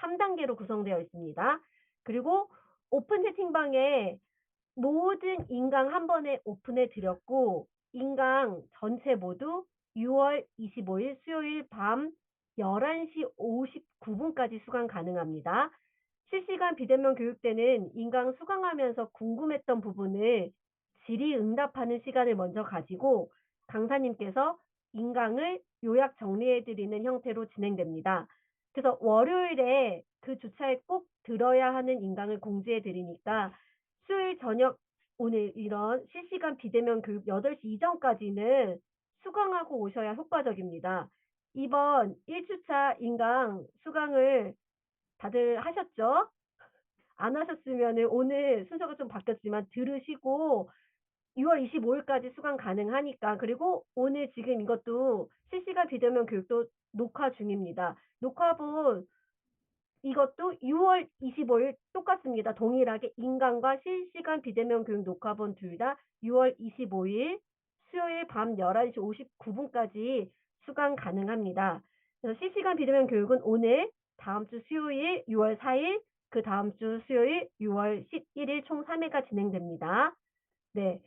3단계로 구성되어 있습니다. 그리고 오픈 채팅방에 모든 인강 한 번에 오픈해 드렸고, 인강 전체 모두 6월 25일 수요일 밤 11시 59분까지 수강 가능합니다. 실시간 비대면 교육 때는 인강 수강하면서 궁금했던 부분을 질의응답하는 시간을 먼저 가지고 강사님께서 인강을 요약 정리해드리는 형태로 진행됩니다. 그래서 월요일에 그 주차에 꼭 들어야 하는 인강을 공지해드리니까 수요일 저녁 오늘 이런 실시간 비대면 교육 8시 이전까지는 수강하고 오셔야 효과적입니다. 이번 1주차 인강 수강을 다들 하셨죠? 안 하셨으면 오늘 순서가 좀 바뀌었지만 들으시고 6월 25일까지 수강 가능하니까. 그리고 오늘 지금 이것도 실시간 비대면 교육도 녹화 중입니다. 녹화본 이것도 6월 25일 똑같습니다. 동일하게 인강과 실시간 비대면 교육 녹화본 둘 다 6월 25일 수요일 밤 11시 59분까지 수강 가능합니다. 그래서 실시간 비대면 교육은 오늘, 다음 주 수요일 6월 4일, 그 다음 주 수요일 6월 11일 총 3회가 진행됩니다. 네.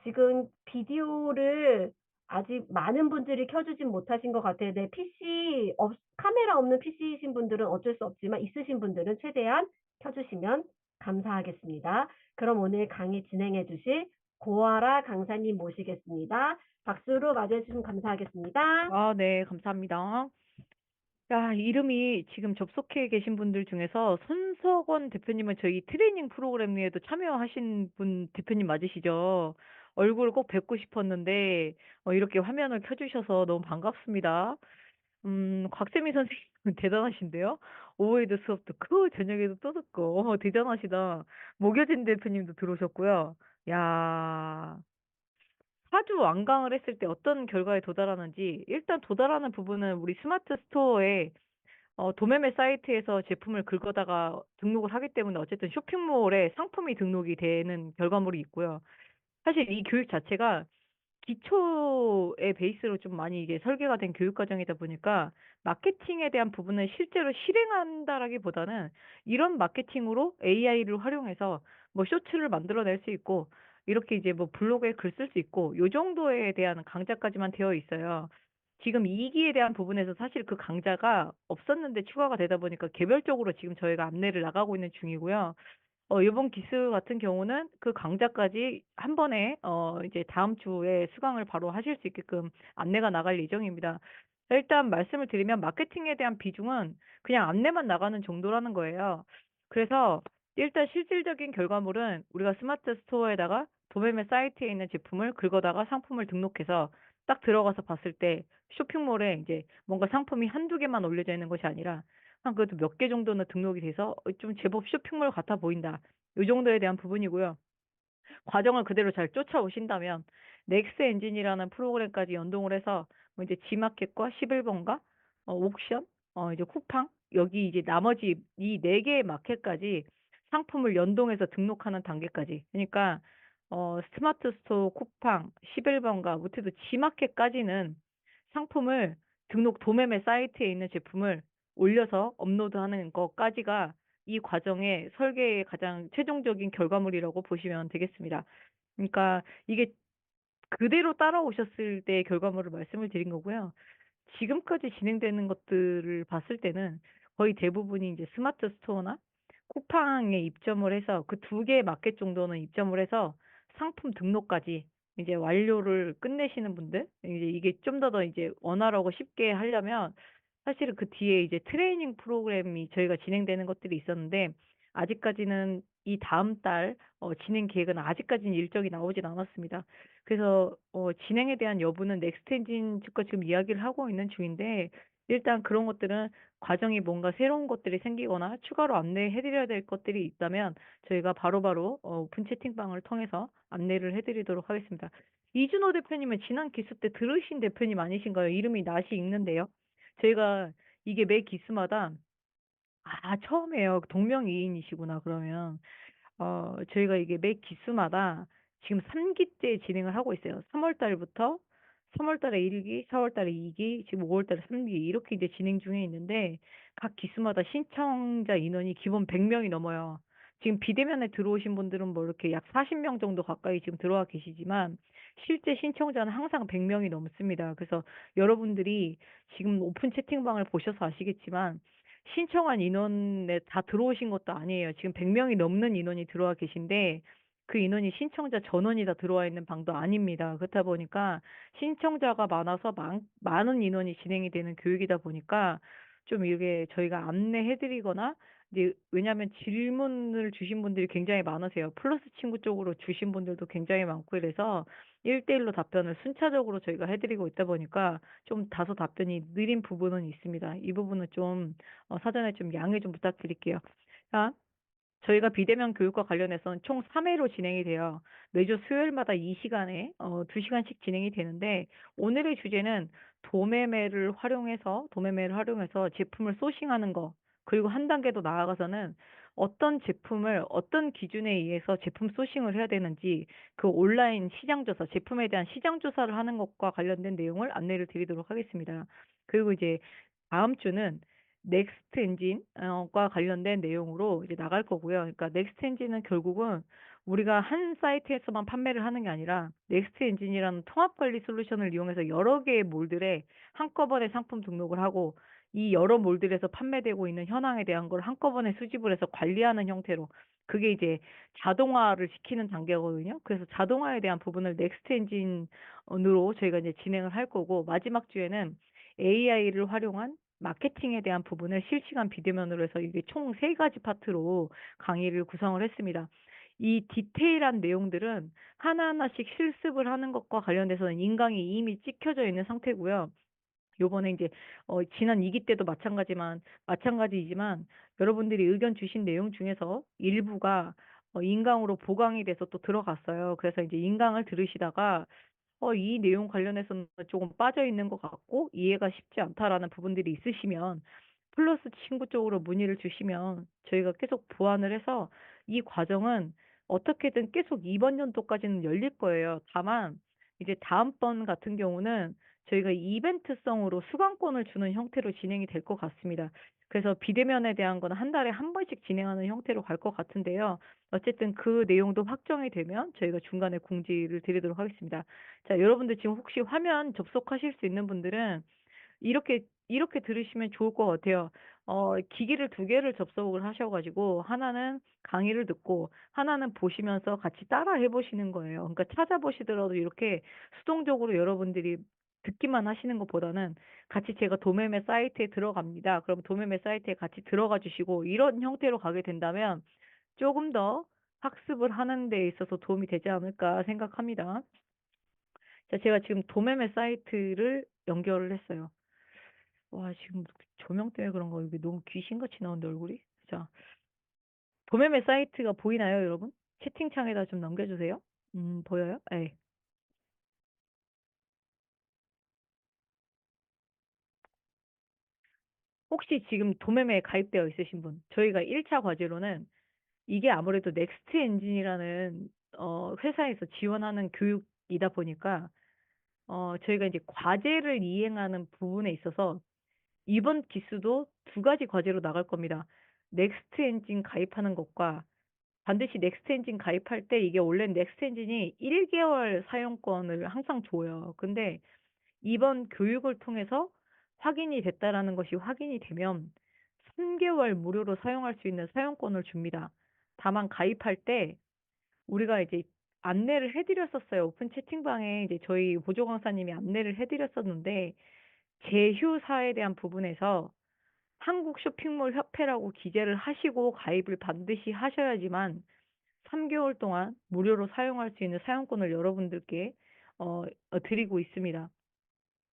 지금 비디오를 아직 많은 분들이 켜주진 못하신 것 같아요. 네, 카메라 없는 PC이신 분들은 어쩔 수 없지만 있으신 분들은 최대한 켜주시면 감사하겠습니다. 그럼 오늘 강의 진행해 주실 고아라 강사님 모시겠습니다. 박수로 맞이해주시면 감사하겠습니다. 아, 네, 감사합니다. 야, 이름이 지금 접속해 계신 분들 중에서 손석원 대표님은 저희 트레이닝 프로그램에도 참여하신 분 대표님 맞으시죠? 얼굴 꼭 뵙고 싶었는데, 이렇게 화면을 켜주셔서 너무 반갑습니다. 곽세미 선생님은 대단하신데요? 오후에도 수업 듣고, 저녁에도 또 듣고, 대단하시다. 목여진 대표님도 들어오셨고요. 야, 4주 완강을 했을 때 어떤 결과에 도달하는지, 일단 도달하는 부분은 우리 스마트 스토어에 도매매 사이트에서 제품을 긁어다가 등록을 하기 때문에 어쨌든 쇼핑몰에 상품이 등록이 되는 결과물이 있고요. 사실 이 교육 자체가 기초의 베이스로 좀 많이 이게 설계가 된 교육 과정이다 보니까 마케팅에 대한 부분을 실제로 실행한다라기보다는 이런 마케팅으로 AI를 활용해서 뭐 쇼츠를 만들어낼 수 있고 이렇게 이제 뭐 블로그에 글 쓸 수 있고 요 정도에 대한 강좌까지만 되어 있어요. 지금 2기에 대한 부분에서 사실 그 강좌가 없었는데 추가가 되다 보니까 개별적으로 지금 저희가 안내를 나가고 있는 중이고요. 요번 기수 같은 경우는 그 강좌까지 한 번에 이제 다음 주에 수강을 바로 하실 수 있게끔 안내가 나갈 예정입니다. 일단 말씀을 드리면 마케팅에 대한 비중은 그냥 안내만 나가는 정도라는 거예요. 그래서 일단 실질적인 결과물은 우리가 스마트 스토어에다가 도매매 사이트에 있는 제품을 긁어다가 상품을 등록해서 딱 들어가서 봤을 때 쇼핑몰에 이제 뭔가 상품이 한두 개만 올려져 있는 것이 아니라 한 그래도 몇 개 정도는 등록이 돼서 좀 제법 쇼핑몰 같아 보인다. 요 정도에 대한 부분이고요. 과정을 그대로 잘 쫓아오신다면 넥스 엔진이라는 프로그램까지 연동을 해서 뭐 이제 G마켓과 11번가 옥션 이제 쿠팡 여기 이제 나머지 이 네 개의 마켓까지 상품을 연동해서 등록하는 단계까지. 그러니까 스마트 스토어, 쿠팡, 11번가 못해도 G마켓까지는 상품을 도매매 사이트에 있는 제품을 올려서 업로드하는 것까지가 이 과정의 설계의 가장 최종적인 결과물이라고 보시면 되겠습니다. 그러니까 이게 그대로 따라오셨을 때의 결과물을 말씀을 드린 거고요. 지금까지 진행되는 것들을 봤을 때는 거의 대부분이 이제 스마트 스토어나 쿠팡에 입점을 해서 그 두 개의 마켓 정도는 입점을 해서 상품 등록까지 이제 완료를 끝내시는 분들, 이제 이게 좀 더 이제 원활하고 쉽게 하려면 사실은 그 뒤에 이제 트레이닝 프로그램이 저희가 진행되는 것들이 있었는데 아직까지는 이 다음 달 진행 계획은 아직까지는 일정이 나오진 않았습니다. 그래서 진행에 대한 여부는 넥스트엔진 측과 지금 이야기를 하고 있는 중인데 일단 그런 것들은 과정이 뭔가 새로운 것들이 생기거나 추가로 안내해 드려야 될 것들이 있다면 저희가 바로바로 오픈 채팅방을 통해서 안내를 해 드리도록 하겠습니다. 이준호 대표님은 지난 기수 때 들으신 대표님 아니신가요? 이름이 낯이 익는데요. 저희가 이게 매 기수마다 처음에요. 동명이인이시구나 그러면. 저희가 이게 매 기수마다 지금 3기째 진행을 하고 있어요. 3월 달부터 3월 달에 1기, 4월 달에 2기, 지금 5월 달에 3기 이렇게 이제 진행 중에 있는데 각 기수마다 신청자 인원이 기본 100명이 넘어요. 지금 비대면에 들어오신 분들은 뭐 이렇게 약 40명 정도 가까이 지금 들어와 계시지만 실제 신청자는 항상 100명이 넘습니다. 그래서 여러분들이 지금 오픈 채팅방을 보셔서 아시겠지만 신청한 인원에 다 들어오신 것도 아니에요. 지금 100명이 넘는 인원이 들어와 계신데 그 인원이 신청자 전원이 다 들어와 있는 방도 아닙니다. 그렇다 보니까 신청자가 많아서 많은 인원이 진행이 되는 교육이다 보니까 좀 이게 저희가 안내해드리거나 이제 왜냐하면 질문을 주신 분들이 굉장히 많으세요. 플러스 친구 쪽으로 주신 분들도 굉장히 많고 이래서 1대1로 답변을 순차적으로 저희가 해드리고 있다 보니까 좀 다소 답변이 느린 부분은 있습니다. 이 부분은 좀 사전에 좀 양해 좀 부탁드릴게요. 자, 저희가 비대면 교육과 관련해서는 총 3회로 진행이 돼요. 매주 수요일마다 이 시간에 2시간씩 진행이 되는데 오늘의 주제는 도매매를 활용해서 제품을 소싱하는 거 그리고 한 단계 더 나아가서는 어떤 제품을 어떤 기준에 의해서 제품 소싱을 해야 되는지 그 온라인 시장 조사, 제품에 대한 시장 조사를 하는 것과 관련된 내용을 안내를 드리도록 하겠습니다. 그리고 이제 다음 주는 넥스트 엔진과 관련된 내용으로 이제 나갈 거고요. 그러니까 넥스트 엔진은 결국은 우리가 한 사이트에서만 판매를 하는 게 아니라 넥스트 엔진이라는 통합 관리 솔루션을 이용해서 여러 개의 몰들에 한꺼번에 상품 등록을 하고 이 여러 몰들에서 판매되고 있는 현황에 대한 걸 한꺼번에 수집을 해서 관리하는 형태로 그게 이제 자동화를 시키는 단계거든요. 그래서 자동화에 대한 부분을 넥스트 엔진으로 저희가 이제 진행을 할 거고 마지막 주에는 AI를 활용한 마케팅에 대한 부분을 실시간 비대면으로 해서 이게 총 3가지 파트로 강의를 구성을 했습니다. 이 디테일한 내용들은 하나하나씩 실습을 하는 것과 관련돼서는 인강이 이미 찍혀져 있는 상태고요. 요번에 이제 지난 2기 때도 마찬가지이지만 여러분들이 의견 주신 내용 중에서 일부가 인강으로 보강이 돼서 또 들어갔어요. 그래서 이제 인강을 들으시다가 이 내용 관련해서는 조금 빠져 있는 것 같고 이해가 쉽지 않다라는 부분들이 있으시면 플러스 친구 쪽으로 문의를 주시면 저희가 계속 보완을 해서 이 과정은 어떻게든 계속 이번 연도까지는 열릴 거예요. 다만 이제 다음번 같은 경우는 저희가 이벤트성으로 수강권을 주는 형태로 진행이 될 것 같습니다. 그래서 비대면에 대한 건 한 달에 한 번씩 진행하는 형태로 갈 것 같은데요. 어쨌든 그 내용도 확정이 되면 저희가 중간에 공지를 드리도록 하겠습니다. 자, 여러분들 지금 혹시 화면 접속하실 수 있는 분들은 이렇게 들으시면 좋을 것 같아요. 기기를 2개를 접속을 하셔가지고 하나는 강의를 듣고 하나는 보시면서 같이 따라 해보시는 거예요. 그러니까 찾아보시더라도 이렇게 수동적으로 여러분들이 듣기만 하시는 것보다는 같이 제가 도매매 사이트에 들어갑니다. 그럼 도매매 사이트에 같이 들어가 주시고 이런 형태로 가게 된다면 조금 더 학습을 하는 데 있어서 도움이 되지 않을까 생각합니다. 자, 제가 지금 도매매 사이트를 연결을 했어요. 와, 지금 조명 때문에 그런가? 여기 너무 귀신같이 나오는데, 얼굴이? 자, 도매매 사이트가 보이나요, 여러분? 채팅창에다 좀 남겨주세요. 보여요? 네. 혹시 지금 도매매에 가입되어 있으신 분, 저희가 1차 과제로는 이게 아무래도 넥스트 엔진이라는 회사에서 지원하는 교육이다 보니까 저희가 이제 과제를 이행하는 부분에 있어서 이번 기수도 2가지 과제로 나갈 겁니다. 넥스트 엔진 가입하는 것과 반드시 넥스트 엔진 가입할 때 이게 원래 넥스트 엔진이 1개월 사용권을 항상 줘요. 근데 이번 교육을 통해서 확인이 됐다라는 것이 확인이 되면 3개월 무료로 사용할 수 있는 사용권을 줍니다. 다만 가입할 때 우리가 이제 안내를 해드렸었어요. 오픈 채팅방에 이제 저희 보조 강사님이 안내를 해드렸었는데 제휴사에 대한 부분에서 한국 쇼핑몰 협회라고 기재를 하시고 가입을 반드시 하셔야지만 3개월 동안 무료로 사용할 수 있는 사용권을 여러분들께 드리고 있습니다.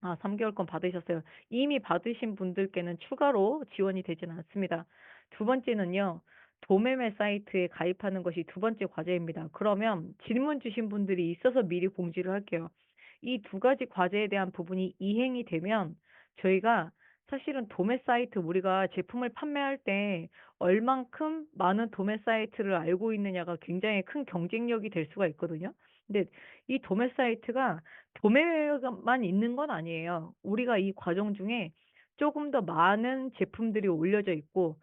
아, 3개월권 받으셨어요. 이미 받으신 분들께는 추가로 지원이 되진 않습니다. 두 번째는요, 도매매 사이트에 가입하는 것이 2번째 과제입니다. 그러면 질문 주신 분들이 있어서 미리 공지를 할게요. 이 2가지 과제에 대한 부분이 이행이 되면 저희가 사실은 도매 사이트 우리가 제품을 판매할 때 얼만큼 많은 도매 사이트를 알고 있느냐가 굉장히 큰 경쟁력이 될 수가 있거든요. 근데 이 도매 사이트가 도매만 있는 건 아니에요. 우리가 이 과정 중에 조금 더 많은 제품들이 올려져 있고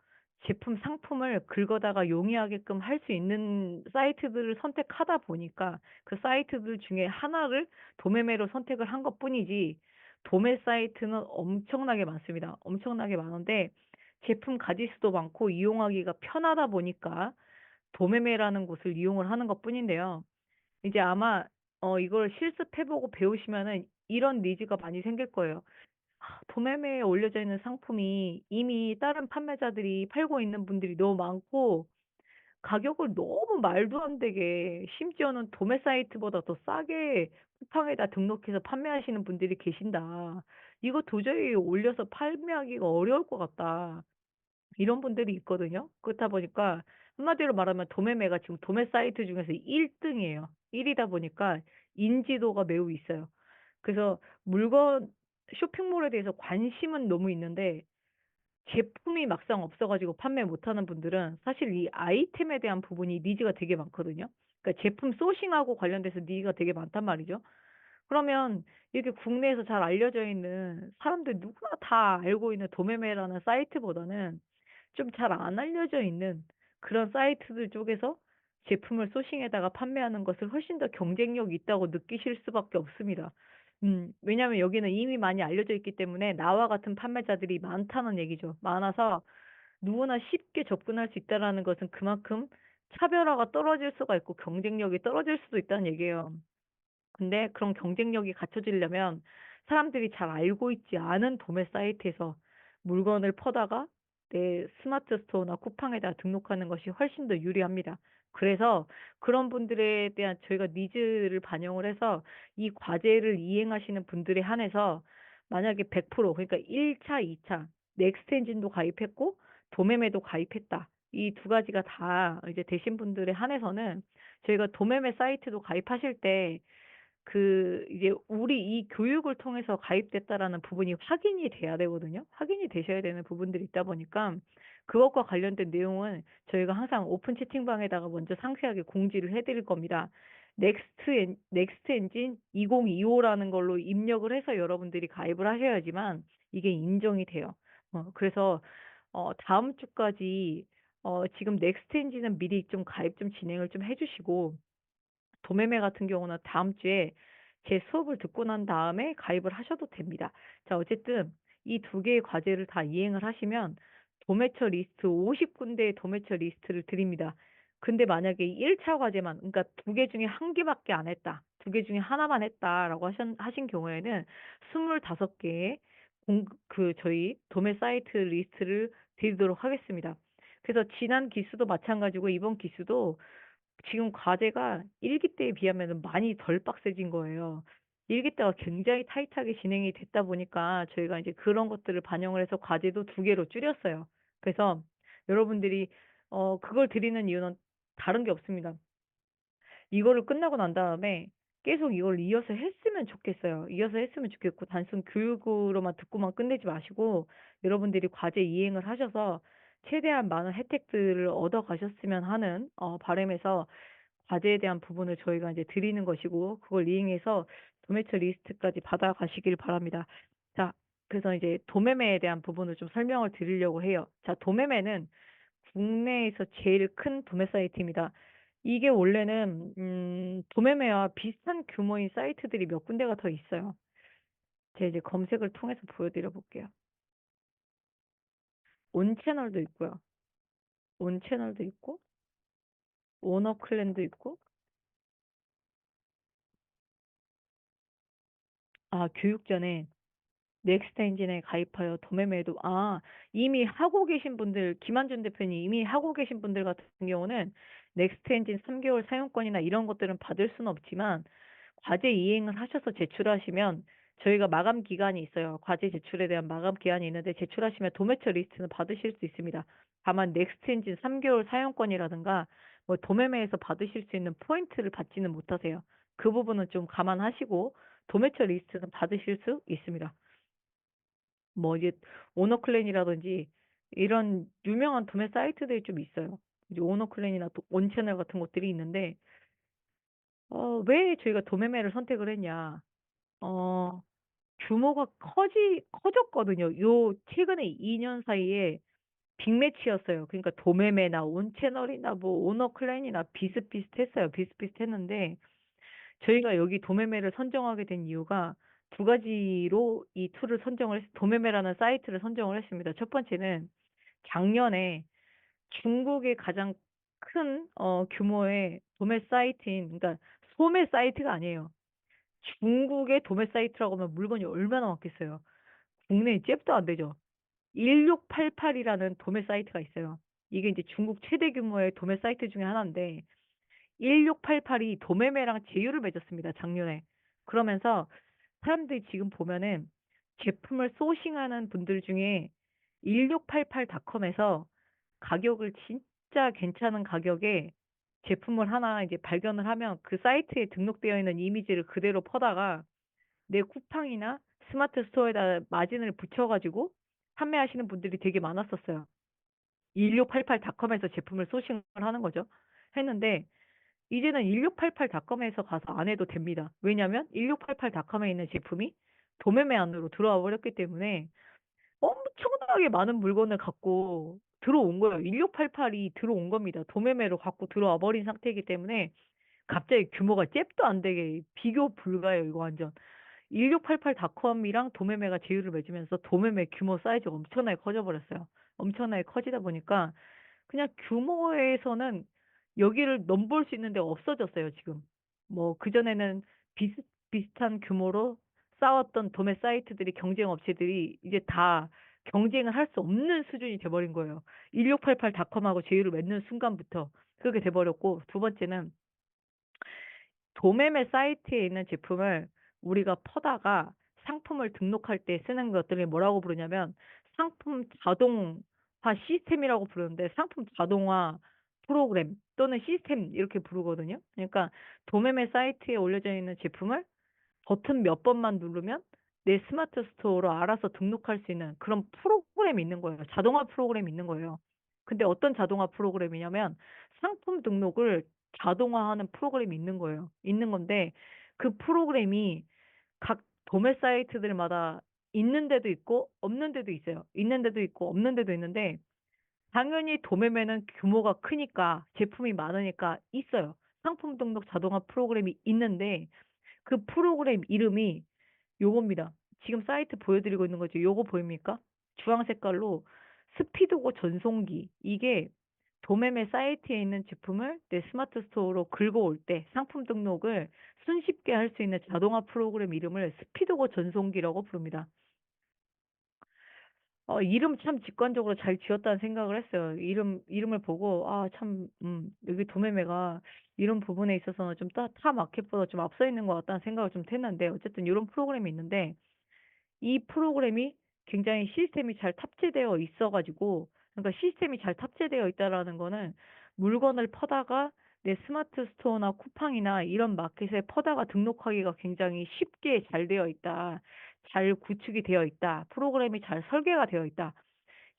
제품 상품을 긁어다가 용이하게끔 할 수 있는 사이트들을 선택하다 보니까 그 사이트들 중에 하나를 도매매로 선택을 한 것뿐이지 도매 사이트는 엄청나게 많습니다. 엄청나게 많은데 제품 가짓수도 많고 이용하기가 편하다 보니까 도매매라는 곳을 이용을 하는 것뿐인데요. 이제 아마 이걸 실습해 보고 배우시면은 이런 니즈가 많이 생길 거예요. '도매매에 올려져 있는 상품이 이미 다른 판매자들이 팔고 있는 분들이 너무 많고 가격을 너무 말도 안 되게 심지어는 도매 사이트보다 더 싸게 쿠팡에다 등록해서 판매하시는 분들이 계신다. 이거 도저히 올려서 판매하기가 어려울 것 같다.' 이런 분들이 있거든요. 그렇다 보니까 한마디로 말하면 도매매가 지금 도매 사이트 중에서 1 등이에요. 1 이다 보니까 인지도가 매우 있어요. 그래서 물건 쇼핑몰에 대해서 관심은 너무 있는데 제품이 막상 없어 가지고 판매 못하는 분들은 사실 이 아이템에 대한 부분이 니즈가 되게 많거든요. 그러니까 제품 소싱하고 관련돼서 니즈가 되게 많단 말이죠. 그러면 이렇게 국내에서 잘 알려져 있는 사람들 누구나 다 알고 있는 도매매라는 사이트보다는 좀 잘 안 알려져 있는 그런 사이트들 쪽에서 제품을 소싱해다가 판매하는 것을 훨씬 더 경쟁력이 있다고 느끼실 수밖에 없습니다. 왜냐하면 여기는 이미 많이 알려져 있기 때문에 나와 같은 판매자들이 많다는 얘기죠. 많아서 누구나 쉽게 접근할 수 있다라는 것은 그만큼 차별화가 떨어질 수가 있고 경쟁력이 떨어질 수도 있다는 얘기예요. 근데 그런 경쟁력이 갖춰지려면 사람들이 잘 알고 있지 않은 도매 사이트에서 물건을 퍼다가 내 스마트 스토어나 쿠팡에다 등록하는 것이 훨씬 더 유리합니다. 그래서 그런 분들에 대한 저희가 니즈를 반영을 해서 이 과제를 이행하시는 분들에 한해서 만약에 100% 그러니까 1 차, 2차 넥스트 엔진도 가입했고 도매매도 가입했다. 이 두 가지가 다 이제 되신 분들에 한해서는 저희가 도매매 사이트도 가입하실 때 이제 우리 이 교육을 통해서 가입됐다라는 부분이 확인이 돼야 되거든요. 확인이 되셔야 되는 부분들이 있다 보니까 그것과 관련된 내용은 저희가 항상 오픈 채팅방에다가 먼저 상세하게 공지를 해 드릴 겁니다. 넥스트 엔진 2025라는 걸로 입력을 해서 여러분들이 가입을 하셔야지만 이게 인정이 돼요. 그래서 다음 주까지 지금 넥스트 엔진은 미리 좀 가입 좀 진행을 좀 해 주시고 도매매 같은 경우는 다음 주에 제 수업을 듣고 난 다음에 가입을 하셔도 됩니다. 자, 어쨌든 이 두 개의 과제를 다 이행을 하시면 도매처 리스트 50 군데의 도매처 리스트를 드립니다. 근데 만약에 1차 과제만 그러니까 두 개 중에 한 개밖에 안 했다. 두 개 중에 하나만 했다라고 하신 경우에는 25 개의 저희 도매 사이트 리스트를 드리도록 하겠습니다. 그래서 지난 기수도 마찬가지고 이번 기수도 지금 과제가 1기 때에 비하면은 많이 덜 빡세진 거예요. 1기 때가 굉장히 타이트하게 진행이 됐다 보니까 저희가 이제 그런 것들을 반영을 해서 과제도 2 개로 줄였어요. 그래서 여러분들이 그걸 드리는 이유는 다른 게 없습니다. 이거를 끝나고 난 다음에 계속 이걸 이어서 했으면 좋겠어요. 이어서 했으면 좋겠고 단순 교육으로만 듣고만 끝내지 마시고 여러분들이 과제 이행을 하셔서 최대한 많은 혜택들을 얻어 가셨으면 하는 바람에서 과제에 대한 부분을 저희가 이제 드리는 것이고 그걸 이행해서 도매처 리스트까지 받아가시길 바랍니다. 자, 그래서 이제 도매매에 대한 부분을 좀 설명을 드리려고 해요. 자, 도매매는 국내에서 제일 큰 도매 사이트입니다. 이게 원래는 도매매와 비슷한 규모인 사이트들이 몇 군데가 더 있어요. 제가 이제 검색을 통해서 보여드려 볼게요. 온채널도 있고요. 온채널도 있고 오너클랜도 있고 교육전에 넥스트 엔진에 가입하여 도매매도 이미 하고 계신 분들 김한준 대표님 이미 하고 계신 분들 같은 경우는 넥스트 엔진 3 개월 사용권이나 이런 것들은 받을 수는 없지만 과제 이행을 하셔서 제출하시면 저희가 마감 기간이 있어요. 과제 제출에 대한 마감 기한이 있는데 제출하시면 도매처 리스트는 받으실 수 있습니다. 다만 넥스트 엔진 3 개월 사용권이라든가 뭐 도매매에서 받으실 수 있는 포인트를 받지는 못하세요. 그 부분은 좀 감안하시고 도매처 리스트는 받으실 수 있습니다. 뭐 이제 오너클랜이라든지 이런 유명한 도매 사이트들이 좀 있어요. 이제 오너클랜이나 또 온채널 같은 것들이 있는데 왜 저희가 도매매를 선택을 했냐? 어, 규모가 커졌거든요. 최근에 2년 사이에 빅매치였어요. 그러니까 도매매나 온채널이나 뭐 오너클랜이나 비슷비슷했어요. 비슷비슷했는데 저희가 여기 도매매를 선정하게 된 이유가 두 가지로 이 툴을 도매매라는 사이트를 선정을 했습니다. 첫 번째는 작년에 중국의 가장 큰 규모의 도매 사이트인, 그러니까 소매 사이트가 아니에요. 중국의 도매 사이트라고 하면 물건이 얼마나 많겠어요. 국내에 잽도 안 되죠. 1688이라는 도매 사이트가 있어요. 이게 이제 중국 최대 규모의 도매 사이트 중에 하나인데 1688이 도매매랑 제휴를 맺었습니다. 작년에. 그러면서 사람들이 지금 보면은 제품을 소싱하는 분들 중에 1688닷컴에서 가격을 진짜 괜찮은 가격에 제품을 하나 이제 발견을 하면 그 사이트에 등록되어 있는 이미지를 그대로 퍼다가 내 쿠팡이나 스마트 스토어에다 마진을 붙여가지고 판매하시는 분들이 되게 많았었어요. 1688닷컴에서 제품을 소싱을 하는 거죠. 했는데 이제는 1688닷컴에서 가서 안 해도 됩니다. 왜냐면 1688닷컴에 있는 제품이 도매매 안으로 들어와 버렸기 때문에 엄청나게 많은 물건을 갖고 들어온 거예요. 1688이 들어온 겁니다. 도매매로 갖고 들어와 버린 상태이기 때문에 갑자기 규모가 잽도 안 되게 비교 불가예요, 이거 완전. 1688닷컴이랑 도매매가 제휴를 맺으면서 도매매 규모 사이즈가 엄청나게 커져 버렸어요. 엄청나게 커지다 보니까 그냥 규모에서는 여기를 넘볼 수 있는 데가 없어졌어요, 지금. 뭐 그전에는 비슷비슷한 규모로 싸웠던 도매 사이트들이 경쟁 업체들이 이제 다 경쟁을 할 수 없는 수준이 돼 버린 거예요. 1688닷컴하고 제휴를 맺는 순간부터 그렇게 돼 버렸고, 두 번째는 도매매 사이트에 있는 제품을 우리가 퍼다가 상품을 등록할 때 쓰는 것들이 뭐라고 부르냐면 상품 자동화 시스템이라고 부르는데, 상품 자동화 프로그램 또는 시스템 이렇게 부르거든요. 그러니까 도매매 사이트에 올려져 있는 제품을 버튼 몇 번만 누르면 내 스마트 스토어로 알아서 등록할 수 있는 그런 프로그램이 있는 거예요. 자동화 프로그램이 있는 거예요. 근데 어떤 자동화 프로그램이냐면 상품 등록을 자동화하는 프로그램이 있는 거예요. 있는 건데 그 프로그램이 각 도매 사이트들마다 있는 데도 있고 없는 데도 있어요. 있는 데도 있고 없는 데도 있는데 당연히 도매매는 규모가 크니까 제품이 많으니까 있어요. 상품 등록 자동화 프로그램이 있는데 그 프로그램 이름이 요겁니다. 지금 사이트 보여드리고 있는 거죠. 요거 보입니까? 주황 색깔로 스피드고 전송기. 이게 도매매 사이트에 있는 제품을 내 스마트 스토어로 긁어올 때 상품 등록을 손쉽게 할 수 있는 자동화 프로그램 이름을 스피드고 전송기라고 부릅니다. 이름 참 직관적으로 잘 지었다는 생각을 했어요. 이름을 보고, 아, 참, 여기 도매매가 이런 부분에 있어서는 좀 타 마켓보다 좀 앞서 있는 것 같다는 생각을 좀 했는데, 어쨌든 이런 프로그램이 있는데, 이 프로그램이 굉장히 시스템이 잘 탑재되어 있어가지고, 그러니까 시스템이 잘 탑재되어 있다라는 거는 물건을 퍼다가 내 스마트 스토어나 쿠팡이나 이런 마켓에 퍼다가 등록하기가 굉장히 쉽게 잘 되어 있다. 잘 구축이 되어 있다. 프로그램이 잘 설계가 되어 있다.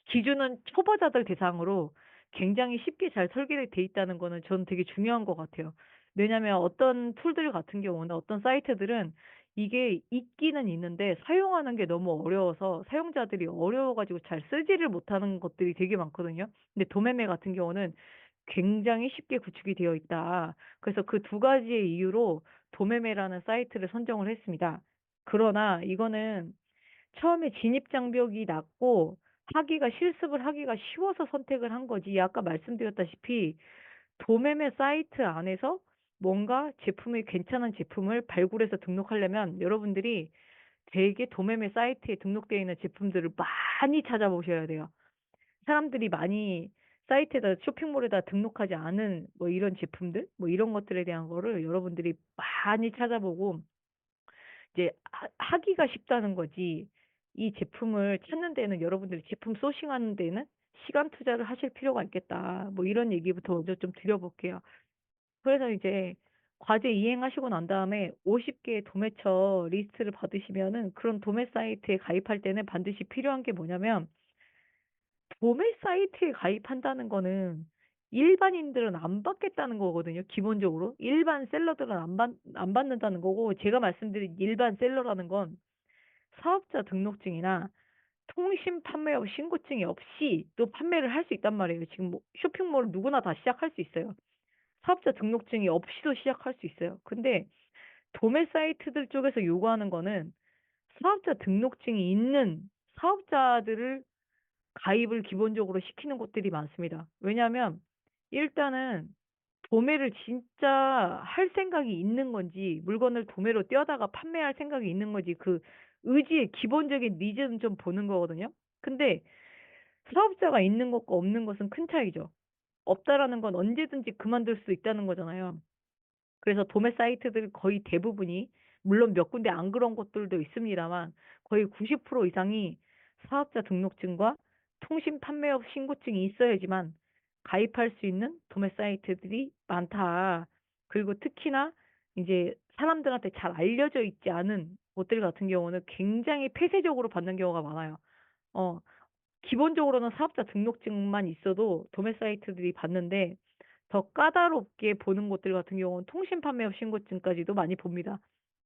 기준은 초보자들 대상으로 굉장히 쉽게 잘 설계돼 있다는 거는 저는 되게 중요한 것 같아요. 왜냐하면 어떤 툴들 같은 경우는 어떤 사이트들은 이게 있기는 있는데 사용하는 게 너무 어려워서 사용자들이 어려워가지고 잘 쓰지를 못하는 것들이 되게 많거든요. 근데 도매매 같은 경우는 굉장히 쉽게 구축이 되어 있다. 그래서 그 두 가지의 이유로 도매매라는 사이트를 선정을 했습니다. 그러나 이거는 처음에 진입 장벽이 낮고 실습을 하기가 쉬워서 선택을 한 거지. 아까 말씀드렸다시피 도매매 사이트 안에서 뭔가 제품이 괜찮은 제품을 발굴해서 등록하려면 여러분들이 되게 도매매 사이트에 등록되어 있는 제품들을 많이 찾아보셔야 돼요. 사람들이 많이 사이트에다 쇼핑몰에다 등록하지 않은 뭐 이런 제품들, 뭐 이런 것들에 대한 거를 여러분들이 많이 찾아보고 이제 하기가 쉽다는 거지. 이 제품을 찾는 데는 여러분들이 제품 소싱하는 데는 시간 투자를 하실 필요가 있겠다. 뭐 이런 얘기부터 먼저 좀 드려볼게요. 그래서 이제 과제 이행하시고 난 다음에 50개의 도매처 리스트를 받으시면은 그런 도매 사이트에 가입할 때는 반드시 필요한 게 뭐냐면 도매 사이트에 가입한다는 거는 일반인들은 안 받겠다는 거거든요, 기본적으로. 일반 셀러들은 안 받는다는 거고, 제가 말씀드린 일반 셀러라는 건 사업자 등록증이나 통신 판매업 신고증이 없이 또 판매를 할 수 있단 말이에요. 지금 뭐 쇼핑몰은 누구나 다 시작할 수 있어요. 사업자 등록증이 없이도 시작할 수 있어요. 근데 도매 사이트들 쪽에서 요구하는 거는 사업자 등록증이 있는 사업자들을 가입을 기본적으로 시키는 곳들이 많습니다. 왜냐하면 일단은 도매를 진짜 할 생각이 있는 건지, 물건을 도매로 떼어다가 판매할 생각이 있는 건지, 그 의지의 기본적인 니즈는 좀 보는 거거든요. 근데 사업자가 있는 것과 없는 것은 큰 차이죠. 없다라는 건 언제든지 그만둘 수 있다는 거잖아요. 그래서 도매 사이트들 거의 대부분이, 물론 몇 군데 안 그런 곳들도 있습니다만, 거의 90% 이상이 사업자 등록증과 통신 판매업 신고증이 있어야지만 가입할 수 있는 도매 사이트들이 많다. 그리고 특히나 이제 사람들한테 잘 알려져 있지 않은 곳들 같은 경우는 굉장히 폐쇄적으로 받는 경우가 많아요. 어, 기본적으로는 사업자 등록증만 있어도 도매 사이트들이 받는데, 더 까다롭게 보는 곳들 같은 경우는 통신 판매업 신고증까지도 많이 봅니다.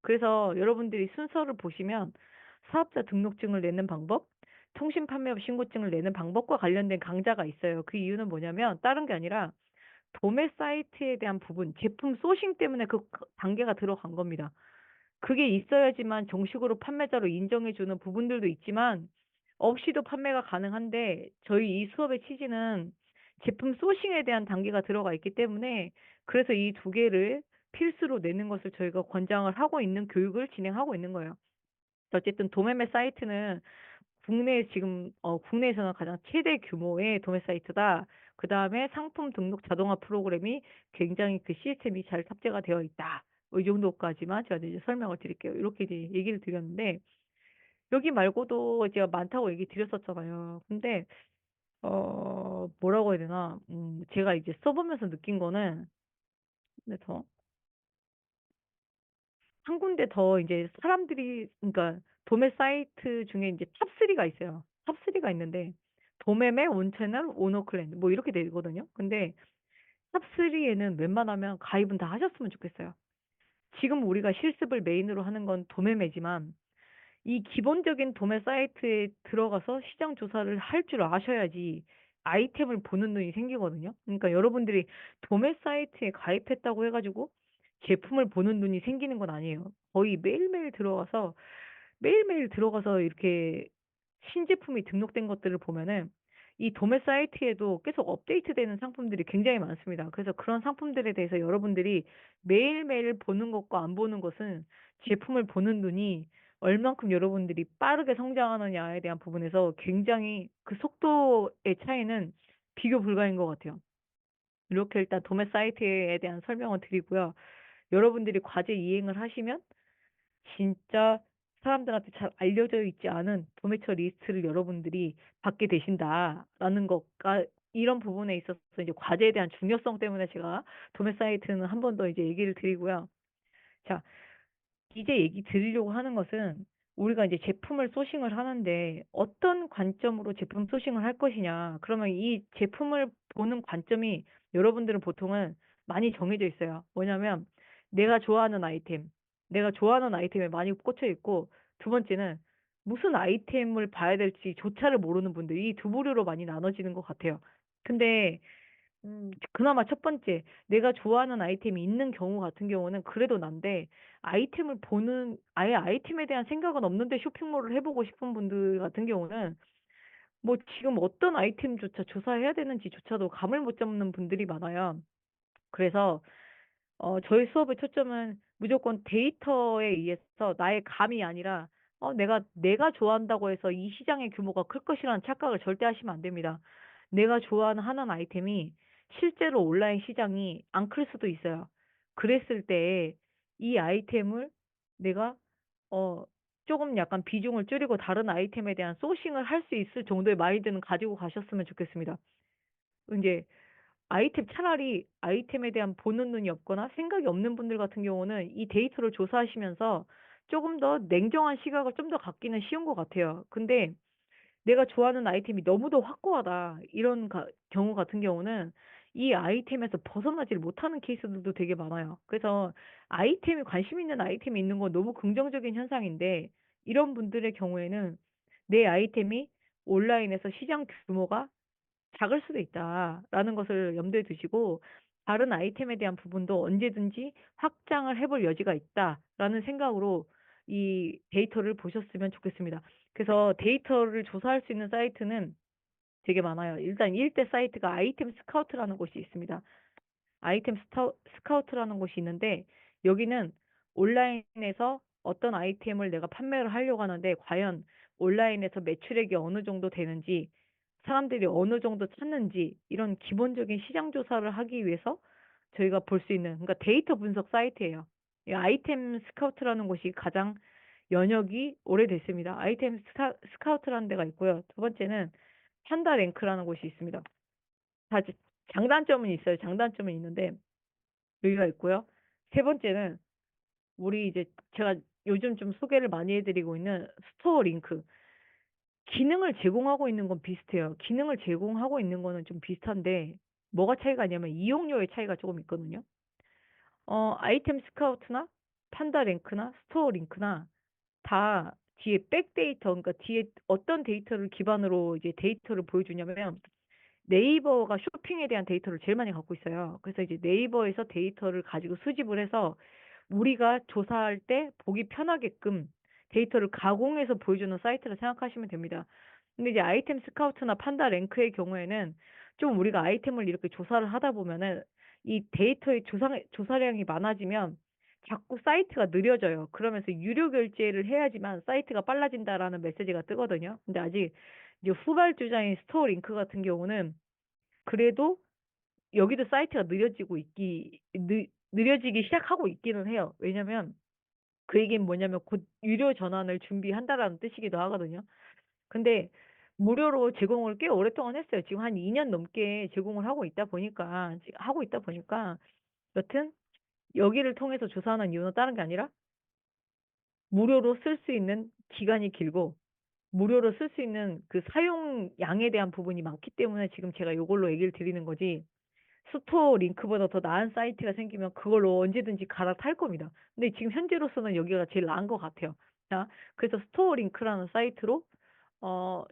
그래서 여러분들이 순서를 보시면 사업자 등록증을 내는 방법, 통신 판매업 신고증을 내는 방법과 관련된 강좌가 있어요. 그 이유는 뭐냐면 다른 게 아니라 도매 사이트에 대한 부분, 제품 소싱 때문에 그 단계가 들어간 겁니다. 그게 있어야지만 정식으로 판매자로 인정해주는 부분들도 있지만, 없이도 판매가 가능한데, 저희 이 수업의 취지는 제품 소싱에 대한 단계가 들어가 있기 때문에, 그래서 이 두 개를 필수로 내는 것을 저희가 권장을 하고 있는 교육을 진행하고 있는 거예요. 어쨌든 도매매 사이트는 국내에서는 가장 최대 규모의 도매 사이트다. 그다음에 상품 등록 자동화 프로그램이 굉장히 그 시스템이 잘 탑재가 되어 있다. 뭐이 정도까지만 제가 이제 설명을 드릴게요. 이렇게 이제 얘기를 드렸는데, 여기 말고도 제가 많다고 얘기 드렸었잖아요. 근데 뭐라고 해야 되나? 제가 이제 써보면서 느낀 거는, 근데 한 군데 더 이제 사람들이, 그러니까 도매 사이트 중에 이제 탑3가 있어요. 탑3가 있는데, 도매매, 온채널, 오너클랜드 뭐 이렇게 되거든요. 근데 탑3에는 웬만하면 가입은 다 하셨으면 좋겠어요. 지금 우리가 실습을 메인으로 하는 건 도매매지만, 이 기본적인 도매 사이트에 들어가서 시장 조사를 할 줄 아셔야지 아이템을 보는 눈이 생기거든요. 그러니까 여러분들이 도매 사이트에 가입했다고 해가지고 제품을 보는 눈이 생기는 건 아니에요. 거의 매일매일 들어가서 이렇게 신제품이 등록된 것들을 보면은 이 도매 사이트에도 계속 업데이트되는 상품들이 굉장히 많습니다. 그래서 그런 상품들에 대해서 여러분들이 매일매일 보는 것과 안 보는 것은, 제품을 보는 눈이 얼만큼 여러분들이 빠르게 성장하느냐에 대한 부분에서 굉장히 그 속도의 차이는 비교 불가인 것 같아요. 이렇게 일단 도매 사이트에 대한 설명을 드리고요. 여러분들이 과제 이행을 하시면 진짜 사람들한테 잘 알려져 있지 않은 도매처 리스트를 여러분들이 받게 되신다라는 것과, 이런 부분에 있어서 이제 과제에 대한 중요성 때문에 제가 도매 사이트는 한 번 더 이제 얘기를 드리고요. 자, 이제 얘기 드리려고 하는 것은, 우리가 이제 제품을 소싱을 하는데 어떤 관점으로 제품 소싱을 할 것이냐. 그러면 이 제품을 보는 관점이 여러분들은 보통은 많이 정해져 있어요. 뭐냐면 내가 좋아하는 아이템에 많이 꽂혀 있고, 두 번째는 무슨 아이템을 봐야 될지 조차를 모르는 분들이 두 부류로 많이 나눠지는 것 같아요. 근데 그나마 첫 번째, 내가 좋아하는 아이템이 있는 경우 같은 경우는 그래도 난데, 아예 아이템에 대한 생각은 없는데 쇼핑몰을 해보고 싶은 분들 같은 경우는 뭐 지금 어떤 아이템조차 조사해야 되는지조차도 감을 못 잡는 분들이 많아요. 그래서 저희 수업의 초점은 무조건 데이터에 의해서 나의 감이 아니라, 내가 좋아한다고 해서 이 시장의 규모가 클 것이라는 착각을 절대 하시면 안 됩니다. 내가 좋아하는 하나는 아이템이 실제로 온라인 시장이 안 클 수도 있어요. 그랬을 때 이 아이템을 내가 어, 조금 약간 비중을 줄이고 다른 아이템에 대한 소싱을 할 수 있을 정도의 마인드는 가지고 가셨으면 좋겠습니다. 이제 차라리 아이템에 대한 보는 눈이 없거나 생각이 없는 분들 같은 경우는 이 데이터를 조사하시면서 조금 더 냉정한 시각을 좀 더 갖기는 쉬운 것 같아요. 근데 내가 좋아하는 아이템이 너무도 확고하다, 이런 경우 같은 경우는 이 아이템에서 벗어나지를 못하는 케이스들도 되게 많아요. 그래서 아이템이 관심 있는 아이템이 있는 건 너무 긍정적인 현상인데 이런 분들의 경우에는 내 아이템이 온라인에서 시장 규모가 작을 수도 있다라는 것을 염두에 두시고 다른 아이템에 대한 부분도 언제든지 확장을 해볼 여지가 있다라는 생각으로 이 데이터를 보셨으면 좋겠습니다. 그래서 데이터를 조사할 수 있는 사이트는 되게 많아요. 일단 1대 사이트가 아이템 스카우트라는 곳이 있습니다. 스카우트라는 곳이 있는데 여기는 온라인에서 어떤 아이템을 내가 판매를 하려고 하는데 과연 온라인에서 매출액이 어느 정도 되는지 사람들이 어느 정도 찾는지 이런 기본적인 시장 조사를 하기 위해서 저희가 볼 수 있는 그러니까 데이터 분석 사이트예요. 이 아이템 스카우트라는 곳이 가장 연역이 오래됐습니다. 스카우트라는 데가 있고요. 두 번째는 판다 랭크라는 곳이 있습니다. 다 장단점은 있어요. 장단점은 있는데 여기가 있고요. 세 번째는 우리 이제 제가 요즘 좀 소개를 많이 해드리고 있는 스토어 링크. 기능을 제공하고 있는 건 비슷해요. 기능을 제공하고 있는 거는 좀 비슷한데 뭐가 차이가 있냐면 이용료의 차이가 조금 있거든요. 아이템 스카우트나 판다 랭크나 스토어 링크나 다 뒤에 백데이터, 그러니까 뒤에 어떤 데이터를 기반으로 이제 데이터를 보여주냐면 네이버가 쇼핑에 대한 데이터를 제일 많이 갖고 있어요. 그래서 이제 네이버에서 데이터를 가지고 수집을 해서 우리가 조사할 때 보기 편하게끔 데이터를 가공해서 보여주는 사이트라 생각하시면 됩니다. 근데 이제 아이템 스카우트나 판다 랭크의 경우에는 좀 우리가 아이템을 이렇게 조사를 하다 보면은 이 데이터의 조사량이 많아지면 자꾸 사이트가 느려져요. 그러면서 유료 결제를 해야지만 사이트가 빨라진다라는 메시지가 뜨거든요. 근데 아직 이제 후발주자인 스토어 링크 같은 경우는 그래도 여기도 사이트가 느려지기 시작하고 있기는 해요. 왜냐면 그 얘기는 뭐냐면 곧 유료 전환을 준비한다라는 뜻이기도 하거든요. 근데 무료로 제공을 꽤 오랫동안 했어요. 지금 한 2년 넘게 제공을 하고 있다 보니까 여튼 여기를 통해서 조사하는 이유는 다른 게 아니라 무료로 쓸 수 있는 기간이 길고 무료로 쓸 수 있는 그 사용량에 대한 부분이 많기 때문에 지금 제가 요걸로 얘기를 드리는 거지 스토어 링크보다 더 나은 사이트가 생기면 그걸로 언제든지 갈아탈 겁니다. 근데 지금 현재로서는 여기가 제일 나은 것 같아요. 자, 그래서 스토어 링크라는 사이트로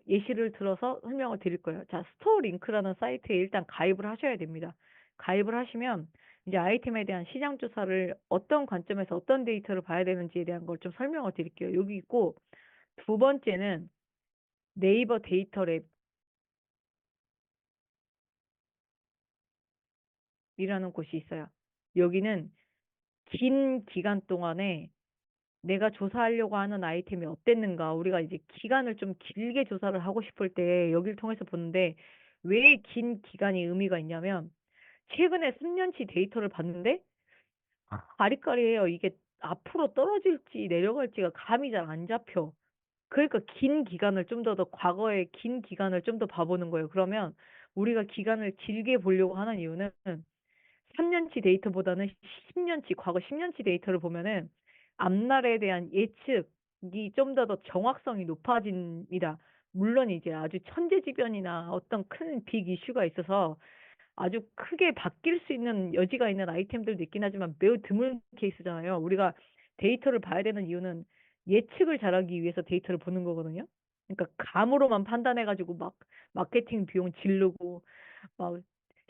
예시를 들어서 설명을 드릴 거예요. 자, 스토어 링크라는 사이트에 일단 가입을 하셔야 됩니다. 가입을 하시면 이제 아이템에 대한 시장 조사를 어떤 관점에서 어떤 데이터를 봐야 되는지에 대한 걸 좀 설명을 드릴게요. 여기 있고 두 번째는 네이버 데이터 랩이라는 곳이 있어요. 여기는 긴 기간 동안에 내가 조사하려고 하는 아이템이 어땠는가, 우리가 이제 기간을 좀 길게 조사를 하고 싶을 때 여기를 통해서 보는데 왜 긴 기간이 의미가 있냐면 최근에 3년치 데이터를 봤는데 아리까리해요. 이게 앞으로 떨어질지 내려갈지가 감이 잘 안 잡혀. 그러니까 긴 기간을 좀 더 과거의 긴 기간을 좀 더 봐보는 거예요. 그러면 우리가 기간을 길게 보려고 하는 이유는 3년치 데이터보다는 10년치, 과거 10년치 데이터를 보면은 앞날에 대한 예측이 좀 더 정확성이 높아집니다. 물론 이제 아주 천재지변이나 어떤 큰 빅 이슈가 있어서 아주 크게 바뀔 수 있는 여지가 있는 아이템들도 있긴 하지만 매우 드문 케이스잖아요. 우리가 데이터를 봐야 되는 이유는 예측을 잘하기 위해서 데이터를 보는 거거든요. 그러니까 감으로만 판단해가지고 막 마케팅 비용 지르고 막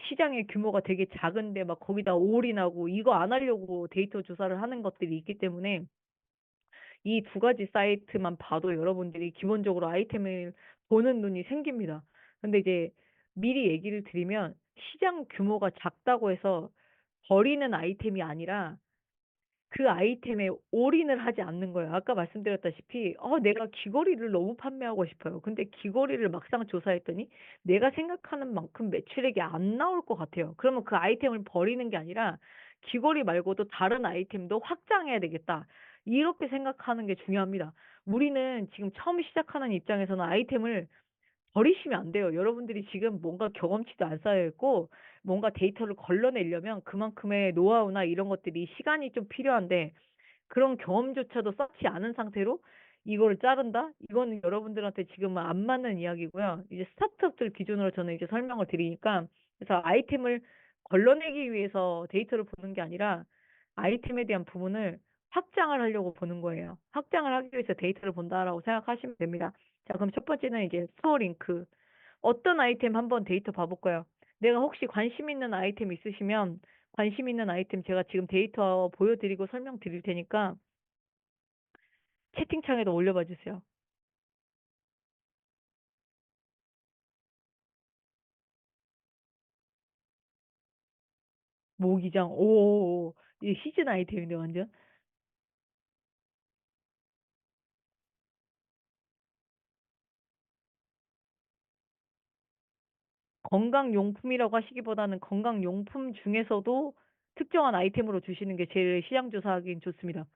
시장의 규모가 되게 작은데 막 거기다 올인하고 이거 안 하려고 데이터 조사를 하는 것들이 있기 때문에 이 두 가지 사이트만 봐도 여러분들이 기본적으로 아이템을 보는 눈이 생깁니다. 근데 이제 미리 얘기를 드리면 시장 규모가 작다고 해서 버리는 아이템이 아니라 그 아이템에 올인을 하지 않는 거예요. 아까 말씀드렸다시피, 내가 귀걸이를 너무 판매하고 싶어요. 근데 귀걸이를 막상 조사했더니 내가 생각하는 만큼 매출액이 안 나올 것 같아요. 그러면 그 아이템을 버리는 게 아니라 귀걸이 말고도 다른 아이템도 확장해야 되겠다. 이렇게 생각하는 게 중요합니다. 우리는 지금 처음 시작하는 입장에서는 아이템을 버리시면 안 돼요. 여러분들이 지금 뭔가 경험치도 안 쌓여 있고 뭔가 데이터를 걸러내려면 그만큼의 노하우나 이런 것들이 시간이 좀 필요한데 그런 경험조차도 쌓지 않은 상태로 이거를 자른다? 이거는 여러분들한테 지금은 안 맞는 이야기고요. 이제 스타트업들 기준으로 저는 이제 설명을 드리니까 그래서 아이템을 걸러내기 위해서 데이터를 보는 게 아니라 아이템에 대한 부분을 확장을 하려고 보는 거예요. 확장을 하기 위해서 데이터를 본다라고 생각하시면 됩니다. 자, 그럼 첫 번째는 이제 스토어 링크. 어떤 아이템 한번 데이터 봐볼까요? 내가 혹시 관심 있는 아이템 있으시면 관심 있는 아이템 제가 지금 데이터 보여드리고 설명드릴 테니까 채팅창에도 올려봐 주세요. 모기장, 오, 이 시즌 아이템인데 완전. 건강용품이라고 하시기보다는 건강용품 중에서도 특정한 아이템으로 주시는 게 제일 시장 조사하기엔 좋습니다.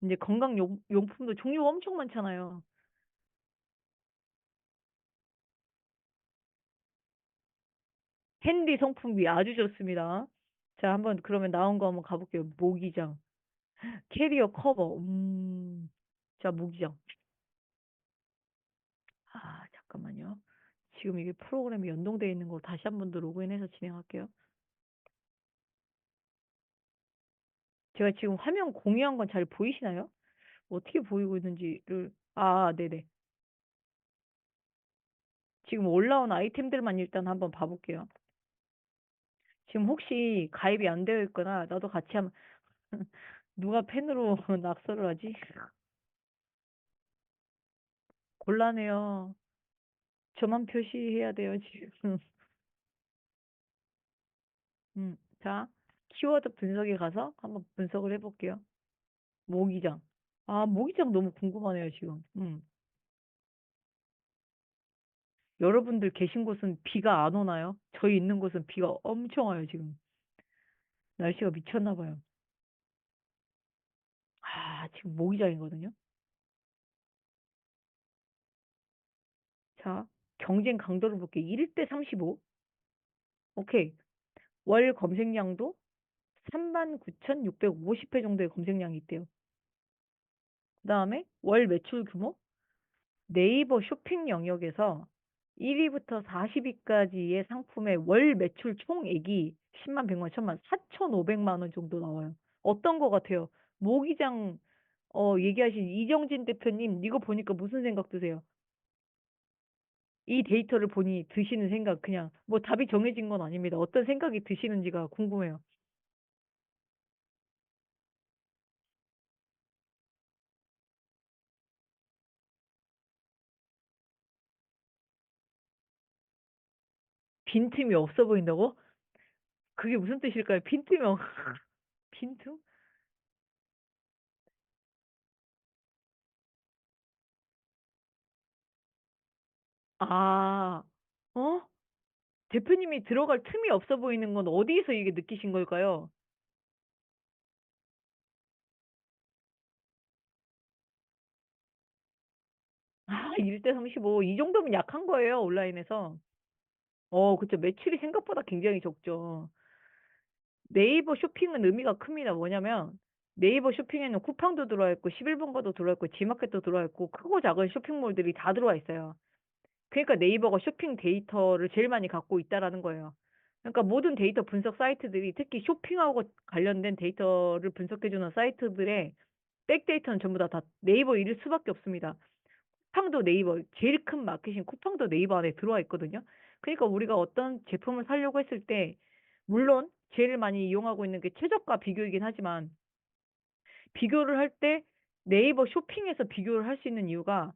이제 건강용품도 종류가 엄청 많잖아요. 핸디 성품비 아주 좋습니다. 자, 한번 그러면 나온 거 한번 가볼게요. 모기장, 캐리어 커버, 자, 모기장. 아, 잠깐만요. 지금 이게 프로그램이 연동되어 있는 거 다시 한 번 더 로그인해서 진행할게요. 제가 지금 화면 공유한 건 잘 보이시나요? 어떻게 보이고 있는지를, 아, 네네. 지금 올라온 아이템들만 일단 한번 봐볼게요. 지금 혹시 가입이 안 되어 있거나 나도 같이 하면 누가 펜으로 낙서를 하지? 곤란해요. 저만 표시해야 돼요, 지금. 자, 키워드 분석에 가서 한번 분석을 해볼게요. 모기장. 아, 모기장 너무 궁금하네요, 지금. 여러분들 계신 곳은 비가 안 오나요? 저희 있는 곳은 비가 엄청 와요, 지금. 날씨가 미쳤나 봐요. 아, 지금 모기장이거든요. 자, 경쟁 강도를 볼게요. 1대 35. 오케이. 월 검색량도 39,650회 정도의 검색량이 있대요. 그 다음에 월 매출 규모? 네이버 쇼핑 영역에서 1위부터 40위까지의 상품의 월 매출 총액이 10만, 100만, 1000만, 4,500만 원 정도 나와요. 어떤 거 같아요? 모기장 얘기하신 이정진 대표님 이거 보니까 무슨 생각 드세요? 이 데이터를 보니 드시는 생각 그냥 뭐 답이 정해진 건 아닙니다. 어떤 생각이 드시는지가 궁금해요. 빈틈이 없어 보인다고? 그게 무슨 뜻일까요? 빈틈이 빈틈? 아, 어? 대표님이 들어갈 틈이 없어 보이는 건 어디에서 이게 느끼신 걸까요? 아, 1대 35. 이 정도면 약한 거예요, 온라인에서. 그쵸. 매출이 생각보다 굉장히 적죠. 네이버 쇼핑은 의미가 큽니다. 뭐냐면, 네이버 쇼핑에는 쿠팡도 들어와 있고, 11번가도 들어와 있고, 지마켓도 들어와 있고, 크고 작은 쇼핑몰들이 다 들어와 있어요. 그러니까 네이버가 쇼핑 데이터를 제일 많이 갖고 있다라는 거예요. 그러니까 모든 데이터 분석 사이트들이 특히 쇼핑하고 관련된 데이터를 분석해주는 사이트들의 백데이터는 전부 다 네이버 일 수밖에 없습니다. 쿠팡도 네이버, 제일 큰 마켓인 쿠팡도 네이버 안에 들어와 있거든요. 그러니까 우리가 어떤 제품을 사려고 했을 때, 물론 제일 많이 이용하고 있는 게 최저가 비교이긴 하지만, 비교를 할 때 네이버 쇼핑에서 비교를 할 수 있는 이유가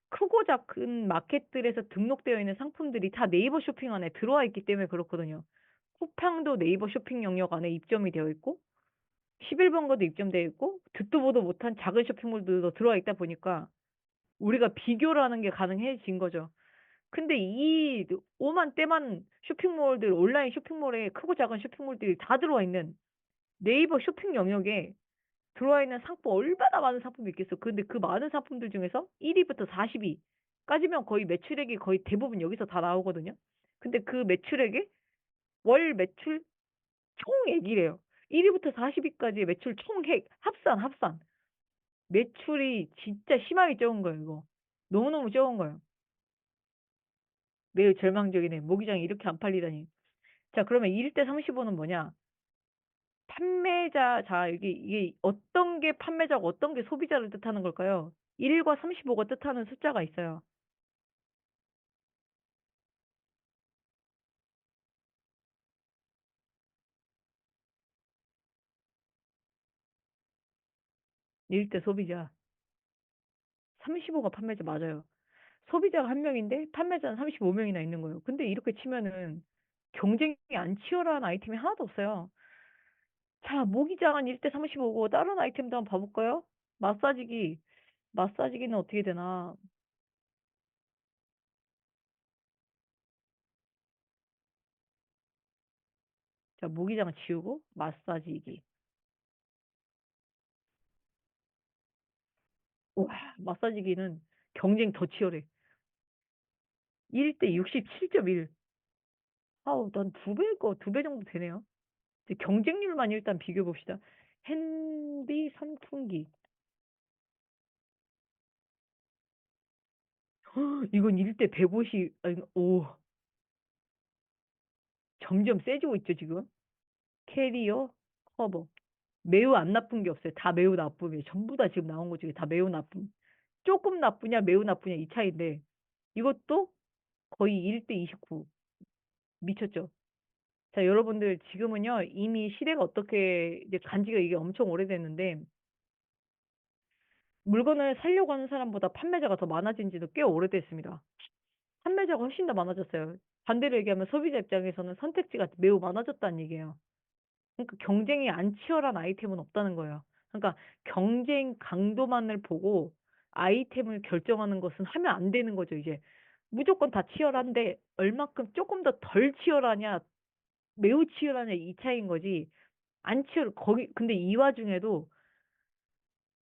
크고 작은 마켓들에서 등록되어 있는 상품들이 다 네이버 쇼핑 안에 들어와 있기 때문에 그렇거든요. 쿠팡도 네이버 쇼핑 영역 안에 입점이 되어 있고, 11번가도 입점되어 있고, 듣도 보도 못한 작은 쇼핑몰들도 들어와 있다 보니까 우리가 비교를 하는 게 가능해진 거죠. 근데 이 오만 때만 쇼핑몰들, 온라인 쇼핑몰에 크고 작은 쇼핑몰들이 다 들어와 있는 네이버 쇼핑 영역에 들어와 있는 상품 얼마나 많은 상품이 있겠어. 근데 그 많은 상품들 중에서 1위부터 40위까지면 거의 매출액이 거의 대부분 여기서 다 나오거든요. 근데 그 매출액이 월 매출 총액이래요. 1위부터 40위까지의 매출 총액 합산. 매출이 진짜 심하게 적은 거예요, 이거. 너무너무 적은 거예요. 매우 절망적이네. 모기장이 이렇게 안 팔리다니. 자, 그러면 1대 35는 뭐냐? 판매자, 자, 이게 어떤 게 판매자고 어떤 게 소비자를 뜻하는 걸까요? 1과 35가 뜻하는 숫자가 있어요. 1대 소비자. 35가 판매자 맞아요. 소비자가 한 명인데 판매자는 35명이나 있는 거예요. 근데 이렇게 치면은 경쟁이 안 치열한 아이템이 하나도 없어요. 자, 모기장은 1대 35고 다른 아이템도 한번 봐볼까요? 마사지기. 마사지기는 어떻게 되나? 자, 모기장 지우고 마사지기. 와, 마사지기는 경쟁 더 치열해. 1대 67.1. 아우, 난 두 배 정도 되네요. 이제 경쟁률만 일단 비교해 봅시다. 핸디 선풍기. 이건 1대 150, 아니, 오, 점점 세지고 있죠, 지금. 캐리어, 커버. 매우 안 나쁜 게 없어요. 다 매우 나쁨이에요. 전부 다 지금 나온 것 중에 다 매우 나쁨. 조금 나쁘냐, 매우 나쁘냐, 이 차이인데, 이것도 거의 1대 29. 미쳤죠? 자, 여러분들 지금은요, 이미 시대가 어떻게, 이제 간지가 이게 엄청 오래됐는데, 물건을 사려고 하는 사람보다 판매자가 더 많아진 지도 꽤 오래됐습니다. 판매자가 훨씬 더 많아졌어요. 반대로 얘기하면 소비자 입장에서는 선택지가 매우 많아졌다는 얘기예요. 그러니까 경쟁이 안 치열한 아이템은 없다는 거예요. 그러니까 경쟁 강도만을 보고 아이템을 결정하는 것은 하면 안 되는 거죠, 이제. 무조건 다 치열한데 얼마큼 조금 더 덜 치열하냐, 매우 치열하냐 이 차이인 거지. 안 치열, 거기, 근데 이 와중에도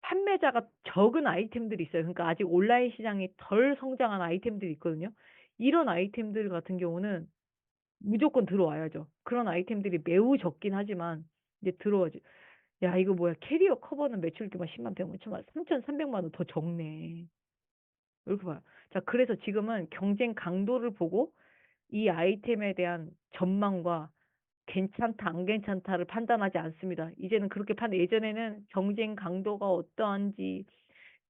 판매자가 적은 아이템들이 있어요. 그러니까 아직 온라인 시장이 덜 성장한 아이템들이 있거든요. 이런 아이템들 같은 경우는 무조건 들어와야죠. 그런 아이템들이 매우 적긴 하지만 이제 들어와야죠. 야, 이거 뭐야. 캐리어 커버는 매출 규모 10만, 100만, 1000만, 3,300만 원 더 적네. 이렇게 봐요. 자, 그래서 지금은 경쟁 강도를 보고 이 아이템에 대한 전망과 괜찮다, 안 괜찮다를 판단하지 않습니다. 이제는 그렇게 예전에는 경쟁 강도가 어떠한지,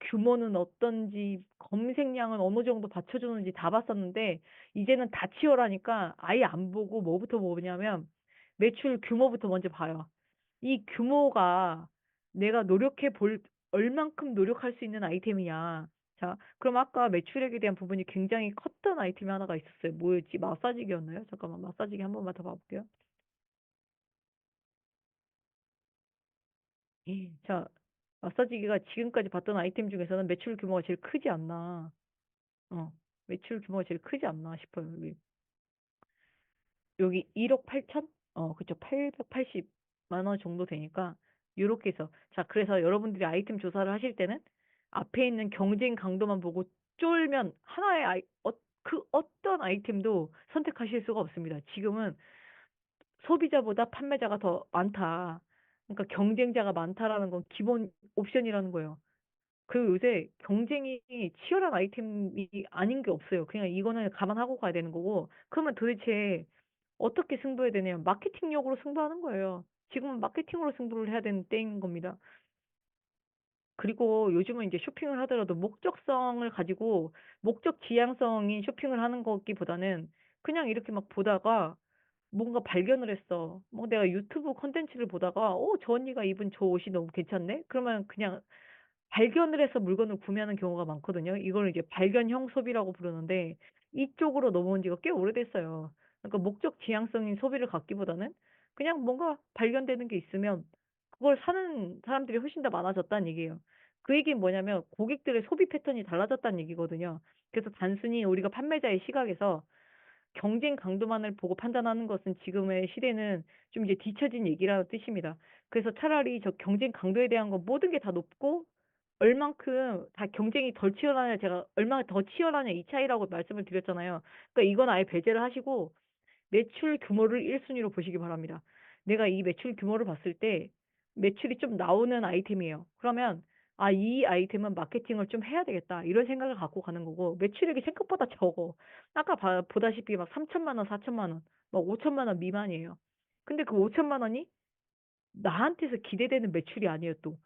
규모는 어떤지, 검색량은 어느 정도 받쳐주는지 다 봤었는데, 이제는 다 치열하니까 아예 안 보고 뭐부터 보냐면, 매출 규모부터 먼저 봐요. 이 규모가 내가 얼만큼 노력할 수 있는 아이템이냐. 자, 그럼 아까 매출액에 대한 부분이 굉장히 컸던 아이템이 하나가 있었어요. 뭐였지? 마사지기였나요? 잠깐만, 마사지기 한 번만 더 봐볼게요. 자, 마사지기가 지금까지 봤던 아이템 중에서는 매출 규모가 제일 크지 않나. 어, 매출 규모가 제일 크지 않나 싶어요. 여기 1억 8천? 그쵸. 880만 원 정도 되니까, 요렇게 해서. 자, 그래서 여러분들이 아이템 조사를 하실 때는 앞에 있는 경쟁 강도만 보고 쫄면 하나의 그 어떤 아이템도 선택하실 수가 없습니다. 지금은 소비자보다 판매자가 더 많다. 그러니까 경쟁자가 많다라는 건 기본 옵션이라는 거예요. 그 요새 경쟁이 치열한 아이템이 아닌 게 없어요. 그냥 이거는 감안하고 가야 되는 거고. 그러면 도대체 어떻게 승부해야 되냐면 마케팅력으로 승부하는 거예요. 지금은 마케팅으로 승부를 해야 되는 때인 겁니다. 그리고 요즘은 이제 쇼핑을 하더라도 목적성을 가지고 목적 지향성인 쇼핑을 하는 거기보다는 그냥 이렇게 막 보다가 뭔가 발견을 했어. 뭐 내가 유튜브 콘텐츠를 보다가 저 언니가 입은 저 옷이 너무 괜찮네? 그러면 그냥 발견을 해서 물건을 구매하는 경우가 많거든요. 이걸 이제 발견형 소비라고 부르는데 이쪽으로 넘어온 지가 꽤 오래됐어요. 그러니까 목적 지향성인 소비를 갖기보다는 그냥 뭔가 발견되는 게 있으면 그걸 사는 사람들이 훨씬 더 많아졌다는 얘기예요. 그 얘기는 뭐냐면 고객들의 소비 패턴이 달라졌다는 얘기거든요. 그래서 단순히 우리가 판매자의 시각에서 경쟁 강도만을 보고 판단하는 것은 지금의 시대는 좀 이제 뒤처진 얘기라는 뜻입니다. 그래서 차라리 저 경쟁 강도에 대한 건 모든 게 다 높고 얼만큼 다 경쟁이 덜 치열하냐 제가 얼마나 더 치열하냐 이 차이라고 말씀을 드렸잖아요. 그러니까 이건 아예 배제를 하시고 매출 규모를 1순위로 보시기 바랍니다. 내가 이 매출 규모를 봤을 때 매출이 좀 나오는 아이템이에요. 그러면 아, 이 아이템은 마케팅을 좀 해야 되겠다. 이런 생각을 갖고 가는 거고, 매출액이 생각보다 적어. 아까 보다시피 막 3천만 원, 4천만 원, 막 5천만 원 미만이에요. 근데 그 5천만 원이 나한테서 기대되는 매출이 아니에요, 또.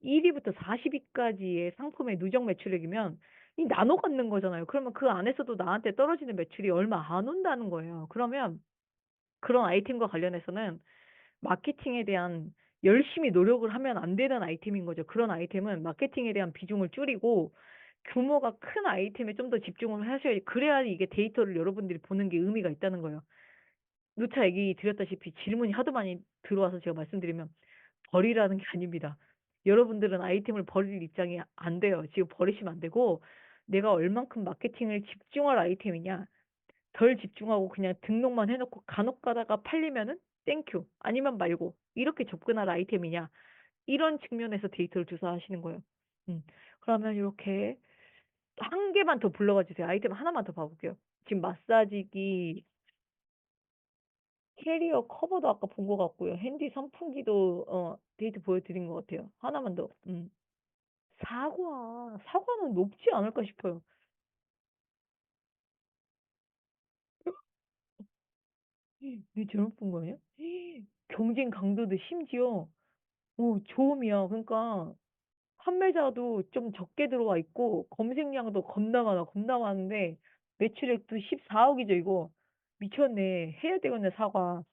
1위부터 40위까지의 상품의 누적 매출액이면 이 나눠 갖는 거잖아요. 그러면 그 안에서도 나한테 떨어지는 매출이 얼마 안 온다는 거예요. 그러면 그런 아이템과 관련해서는 마케팅에 대한 열심히 노력을 하면 안 되는 아이템인 거죠. 그런 아이템은 마케팅에 대한 비중을 줄이고 규모가 큰 아이템에 좀 더 집중을 하셔야 그래야 이게 데이터를 여러분들이 보는 게 의미가 있다는 거예요. 누차 얘기 드렸다시피 질문이 하도 많이 들어와서 제가 말씀드리면 버리라는 게 아닙니다. 여러분들은 아이템을 버릴 입장이 안 돼요. 지금 버리시면 안 되고 내가 얼만큼 마케팅을 집중할 아이템이냐. 덜 집중하고 그냥 등록만 해놓고 간혹 가다가 팔리면은 땡큐 아니면 말고 이렇게 접근할 아이템이냐 이런 측면에서 데이터를 조사하시는 거예요. 음. 그러면 이렇게 한 개만 더 불러봐 주세요. 아이템 하나만 더 봐볼게요. 지금 마사지기, 캐리어 커버도 아까 본 것 같고요. 핸디 선풍기도 데이터 보여드린 것 같아요. 하나만 더. 사과는 높지 않을까 싶어요. 왜 저런 쁜 거예요? 경쟁 강도도 심지어 좋음이야. 그러니까 판매자도 좀 적게 들어와 있고 검색량도 겁나 많아. 겁나 많은데 매출액도 14억이죠, 이거. 미쳤네. 해야 되겠네, 사과.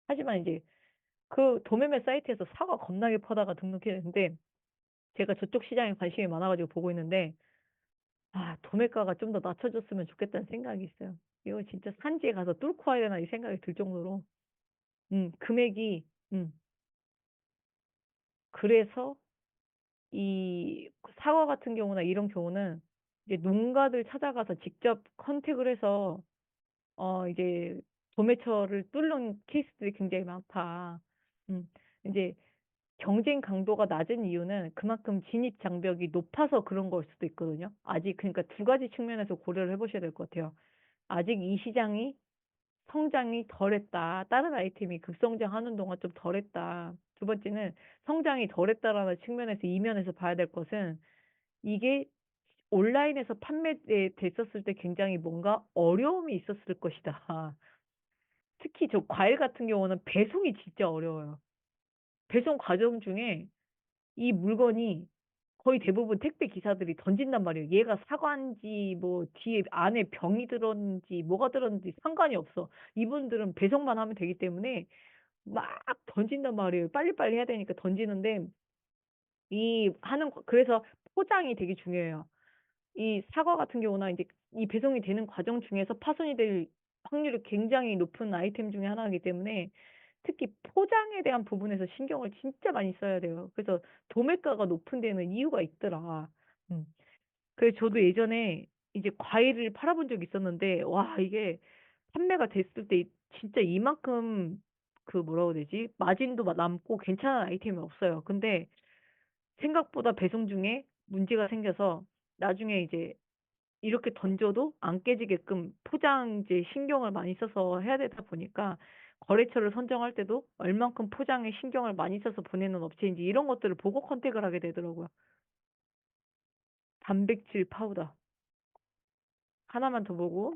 하지만 이제 그 도매매 사이트에서 사과 겁나게 퍼다가 등록했는데 제가 저쪽 시장에 관심이 많아가지고 보고 있는데 아, 도매가가 좀 더 낮춰줬으면 좋겠다는 생각이 있어요. 이거 진짜 산지에 가서 뚫고 와야 되나 이 생각이 들 정도로 금액이 그래서 이 사과 같은 경우나 이런 경우는 이제 농가들 찾아가서 직접 컨택을 해서 이제 도매처를 뚫는 케이스들이 굉장히 많다. 음, 이제 경쟁 강도가 낮은 이유는 그만큼 진입 장벽이 높아서 그런 걸 수도 있거든요. 아직 그러니까 두 가지 측면에서 고려를 해보셔야 될 것 같아요. 아직 이 시장이 성장이 덜했다. 다른 아이템이 급성장하는 동안 좀 덜했다. 두 번째는 성장이 덜했다라는 측면에서 이면에서 봐야 될 것은 이게 온라인에서 판매됐었을 때 굉장히 뭔가 어려움이 있었을 것이다. 특히 저 과일 같은 경우는 배송이 진짜 어려워요. 배송 과정 중에 이 물건이 거의 대부분 택배 기사들이 던진단 말이에요. 얘가 사과인지 뭐 뒤에 안에 병이 들었는지 뭐가 들었는지 상관이 없어. 이분들은 배송만 하면 되기 때문에 막 던진단 말이에요. 빨리빨리 해야 되니까 던지는데 그래서 포장이 되게 중요해요. 이 사과 같은 경우나 이제 이 배송이 되는 과정 중에서 파손이 될 확률이 굉장히 높은 아이템 중에 하나이기 때문에 특히 포장에 대한 부분에서 신경을 진짜 많이 써야 돼요. 그래서 도매가가 높은 데는 이유가 있더라. 음. 그래서 저도 예전에 이제 과일을 팔아본 적이 있었는데, 와, 이게 판매가 됐을 때 진짜 이만큼 그 뭐라고 해야 되지? 마진도 남고 괜찮은 아이템이 없어요. 근데 생각보다 배송 중에 문제가 생겨서 나중에 이제 이렇게 던져도 안 깨지게끔 포장재 신경을 많이 써서 해야 되다 보니까 거래처를 선정할 때도 얼만큼 포장에 신경을 많이 써서 보내는 업체인지 이런 것들을 보고 컨택을 하게 되더라고요. 단백질 파우더. 하나만 더 보고.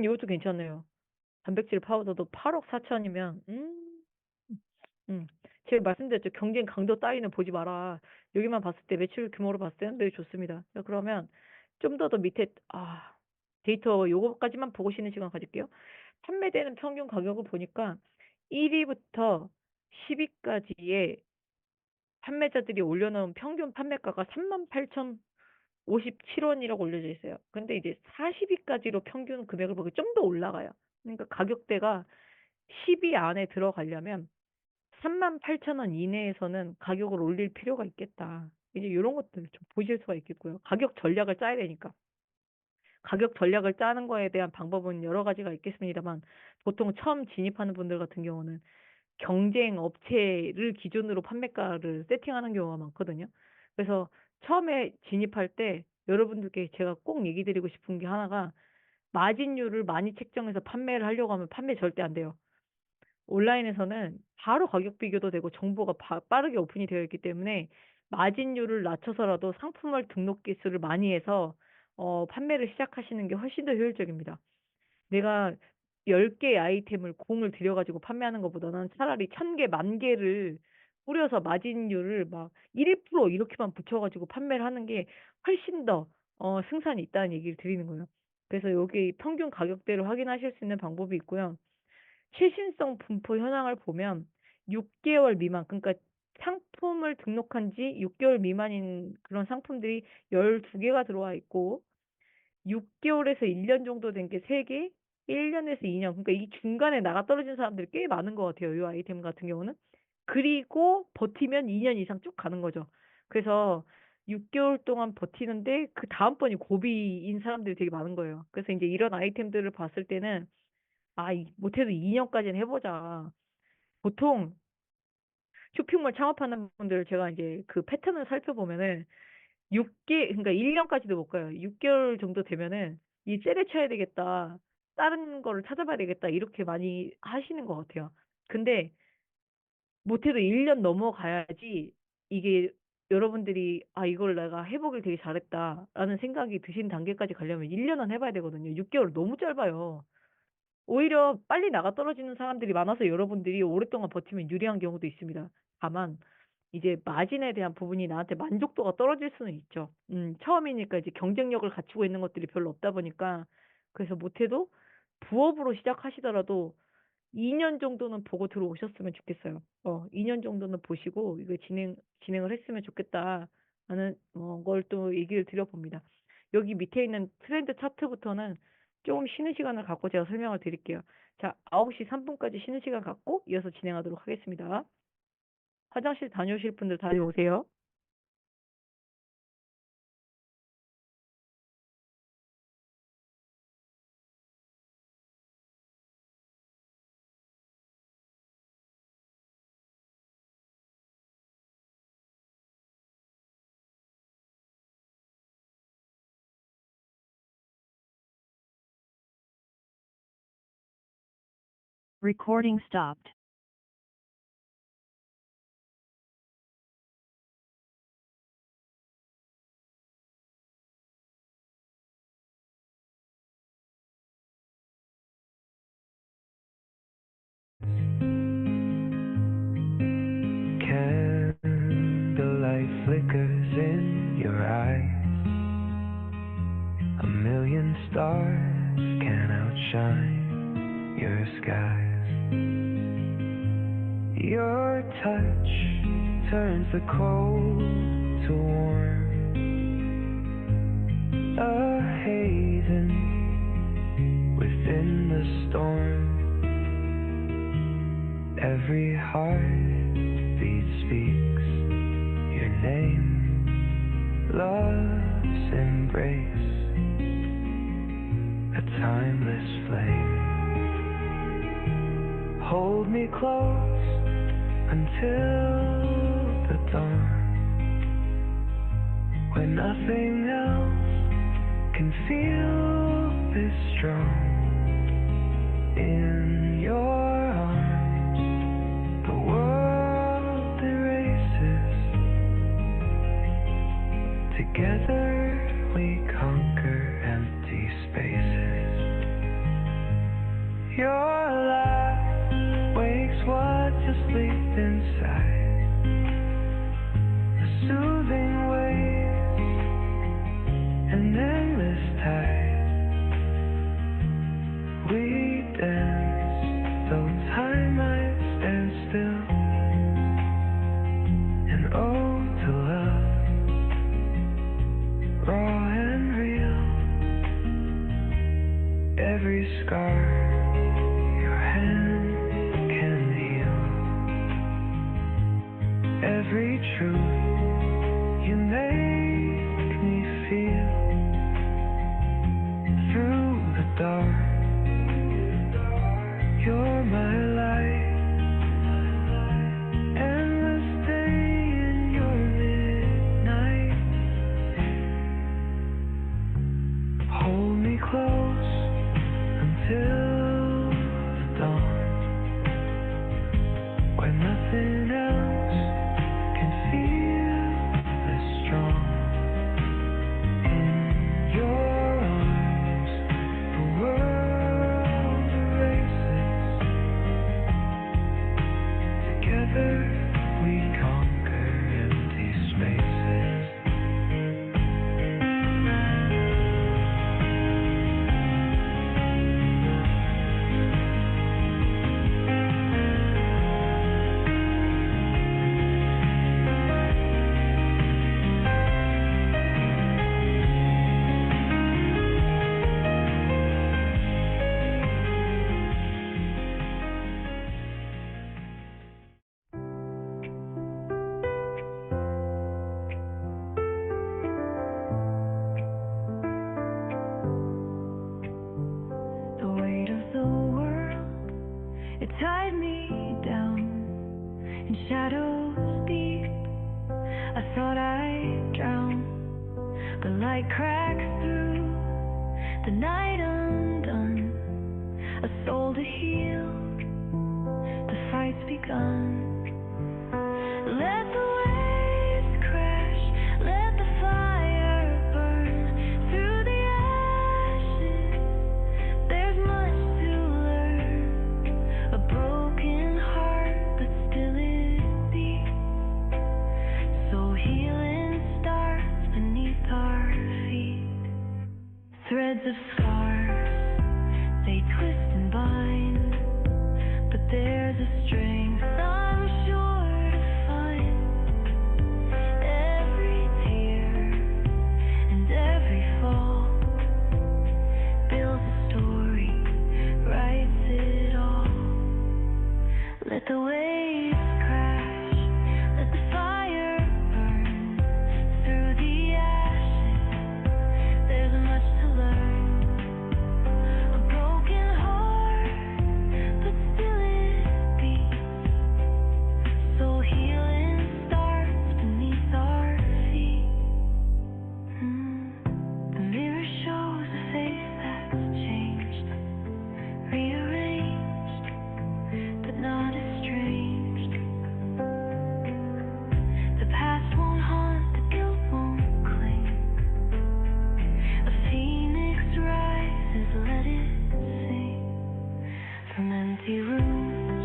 이것도 괜찮네요. 단백질 파우더도 8억 4천이면, 음. 제가 말씀드렸죠. 경쟁 강도 따위는 보지 마라. 여기만 봤을 때 매출 규모로 봤을 때는 되게 좋습니다. 자, 그러면 좀 더 밑에, 데이터 요거까지만 보고 쉬는 시간 가질게요. 판매되는 평균 가격을 보니까 1위부터 10위까지의 판매자들이 올려놓은 평균 판매가가 38,057원이라고 올려져 있어요. 근데 이제 40위까지로 평균 금액을 보면 좀 더 올라가요. 그러니까 가격대가 10위 안에 들어가려면 38,000원 이내에서는 가격을 올릴 필요가 있겠다. 이제 이런 것들을 좀 보실 수가 있겠고요. 가격 전략을 짜야 되니까. 가격 전략을 짜는 거에 대한 방법은 여러 가지가 있겠습니다만 보통 처음 진입하는 분들 같은 경우는 경쟁 업체를 기준으로 판매가를 세팅하는 경우가 많거든요. 그래서 처음에 진입할 때 여러분들께 제가 꼭 얘기 드리고 싶은 게 하나가 마진율을 많이 책정해서 판매를 하려고 하면 판매 절대 안 돼요. 온라인에서는 바로 가격 비교도 되고 정보가 빠르게 오픈이 되어 있기 때문에 마진율을 낮춰서라도 상품을 등록 개수를 많이 해서 판매를 시작하시는 게 훨씬 더 효율적입니다. 내가 10개의 아이템을 공을 들여가지고 판매하는 것보다는 차라리 1000개, 10,000개를 뿌려서 마진율을 막 1% 이렇게만 붙여가지고 판매를 하는 게 훨씬 더 승산이 있다는 얘기를 드리는 거예요. 그래서 여기 평균 가격대를 확인하실 수 있는 방법이 있고요. 최신성 분포 현황을 보면 6개월 미만, 그러니까 상품을 등록한 지 6개월 미만인 그런 상품들이 12개가 들어와 있고 6개월에서 1년 정도 된 게 3개, 1년에서 2년. 그러니까 이 중간에 나가 떨어진 사람들이 꽤 많은 것 같아요. 이 아이템 같은 경우는. 그리고 버티면 2년 이상 쭉 가는 거죠. 그래서 6개월 동안 버티는데 그 다음번이 고비인 사람들이 되게 많은 거예요. 그래서 이제 이런 아이템들을 봤을 때는 못해도 2년까지는 해보자. 보통 쇼핑몰 창업하는 분들 제가 이제 그 패턴을 살펴보면은 그러니까 1년까지도 못 가요. 6개월 정도 되면은 이 세게 쳐야 되겠다. 다른 거를 찾아봐야 되겠다. 이렇게 많이 하시는 것 같아요. 근데 못해도 1년 넘어가야지 이게 여러분들이 이걸 내가 해보길 되게 잘했다라는 생각이 드신 단계까지 가려면 1년은 해봐야 되거든요. 6개월 너무 짧아요. 오히려 빨리 나가 떨어지는 사람들이 많아서 여러분들이 오랫동안 버티면 유리한 경우도 있습니다. 다만 이제 마진에 대한 부분이 나한테 만족도가 떨어질 수는 있죠. 처음이니까 이제 경쟁력을 갖추고 있는 것들이 별로 없다 보니까 그래서 못해도 부업으로 시작하시더라도 2년 정도는 보고 들어오셨으면 좋겠어요. 2년 정도는 보시고 이거 진행을 했으면 좋겠다라는 걸 또 얘기를 드려봅니다. 여기 밑에 있는 트렌드 차트부터는 조금 쉬는 시간을 갖고 제가 설명을 드릴게요. 자, 9시 3분까지 쉬는 시간 갖고 이어서 진행하도록 하겠습니다. 화장실 다녀오실 분들 다녀오세요. Recording stopped. Candlelight flickers in your eyes. A million stars can outshine your skies. Your touch turns the cold to warm. A haven within the storm. Every heartbeat speaks your name. Love's embrace, a timeless flame. Hold me close until the dawn, when nothing else can feel this strong. In your arms, the world erases. Together we conquer empty spaces. Your laugh wakes what's asleep inside. A soothing waves, an endless tide. We dance, though time might stand still. An ode to love, raw and real. Every scar your hand can heal. Every truth you make me feel. Through the dark, you're my light. Endless day in your midnight. Hold me close until the dawn, shadows deep. I thought I'd drown, but light cracks through the night undone. A soul to heal, the fight's begun. Let the waves crash, let the fire burn through the ashes. There's much to learn. A broken heart, but still it beats. So healing starts beneath our feet. Threads of scars, they twist and bind, but there's a strength I'm sure to find. Every tear and every fall builds a story, writes it all. Let the waves crash, let the fire burn through the ashes. There's much to learn. A broken heart, but still it beats. So healing starts beneath our feet. The mirror shows a face that's changed, rearranged, but not estranged. The past won't haunt, the guilt won't cling. A phoenix rises, let it sing. From empty rooms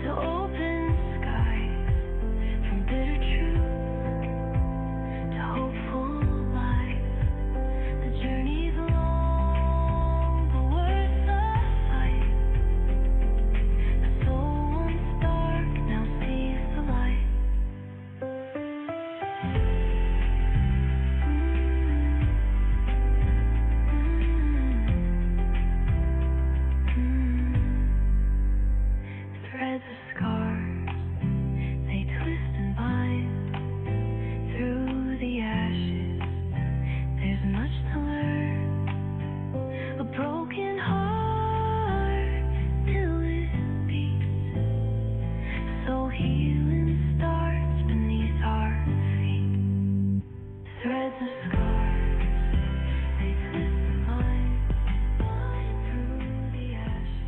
to open skies, from bitter truth to hopeful life. The journey's long, but worth the fight. A soul once dark now sees the light. Threads of scars, they twist and bind through the ashes. There's much to learn. A broken heart till it beats. So healing starts beneath our feet. Threads of scars, they twist and bind through the ashes.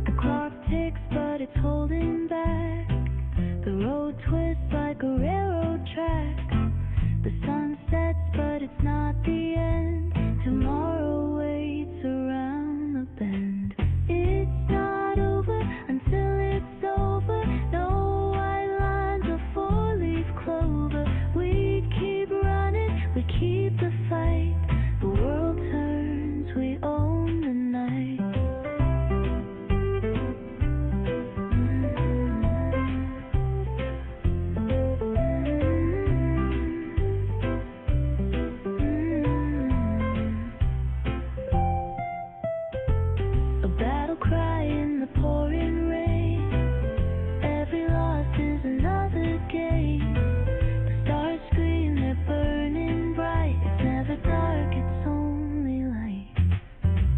The clock ticks, but it's holding back. The road twists like a railroad track. The sun sets, but it's not the end. Tomorrow waits around the bend. It's not over until it's over. No white lines or four-leaf clover. We keep running, we keep the fight. The world turns, we own the night. A battle cry in the pouring rain. Every loss is another gain. The stars scream, they're burning bright. It's never dark, it's only light.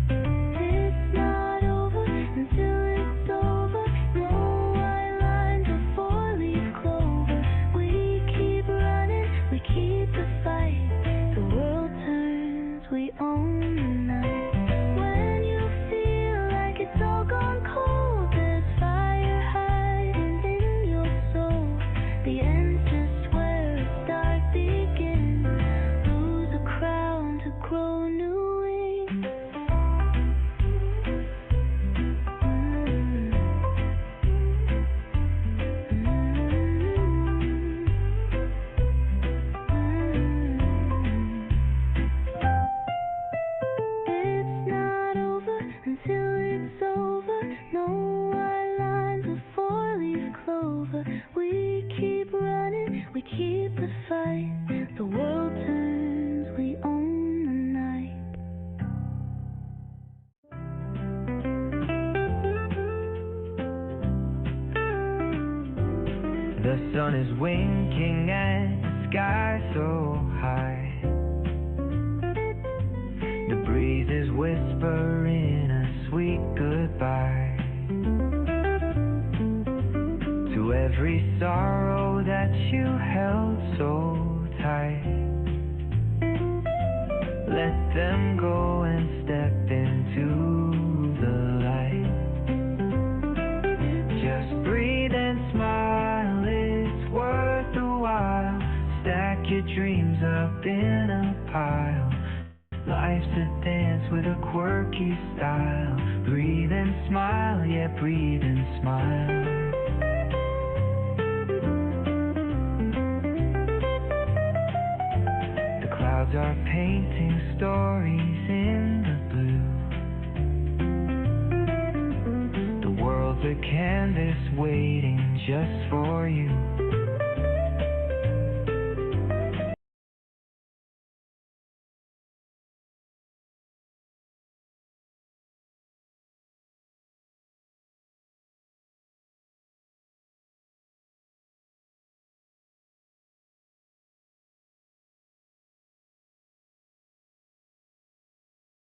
It's not over until it's over. No white lines or four-leaf clover. We keep running, we keep the fight. The world turns, we own the night. When you feel like it's all gone cold, there's fire hiding in your soul. The end's just where a start begins. Lose a crown to grow new wings. is winking at the sky so high. The breeze is whispering a sweet goodbye to every sorrow that you held so tight. Let them go and step into the light. Just breathe and smile, it's worth the while. Stack your dreams up in a pile. Life's a dance with a quirky style. Breathe and smile, yeah, breathe and smile. The clouds are painting stories in the blue. The world's a canvas waiting just for you.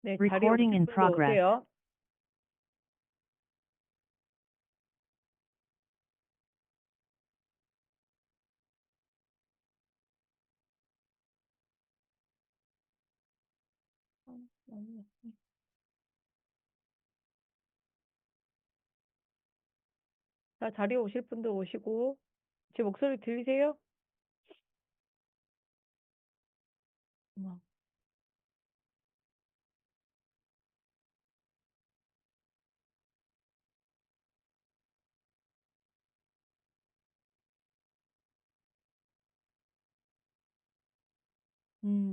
네, 자리 Recording 오실 in 분들 progress. 오세요. 자, 자리 오실 분들 오시고, 제 목소리 들리세요? 어머.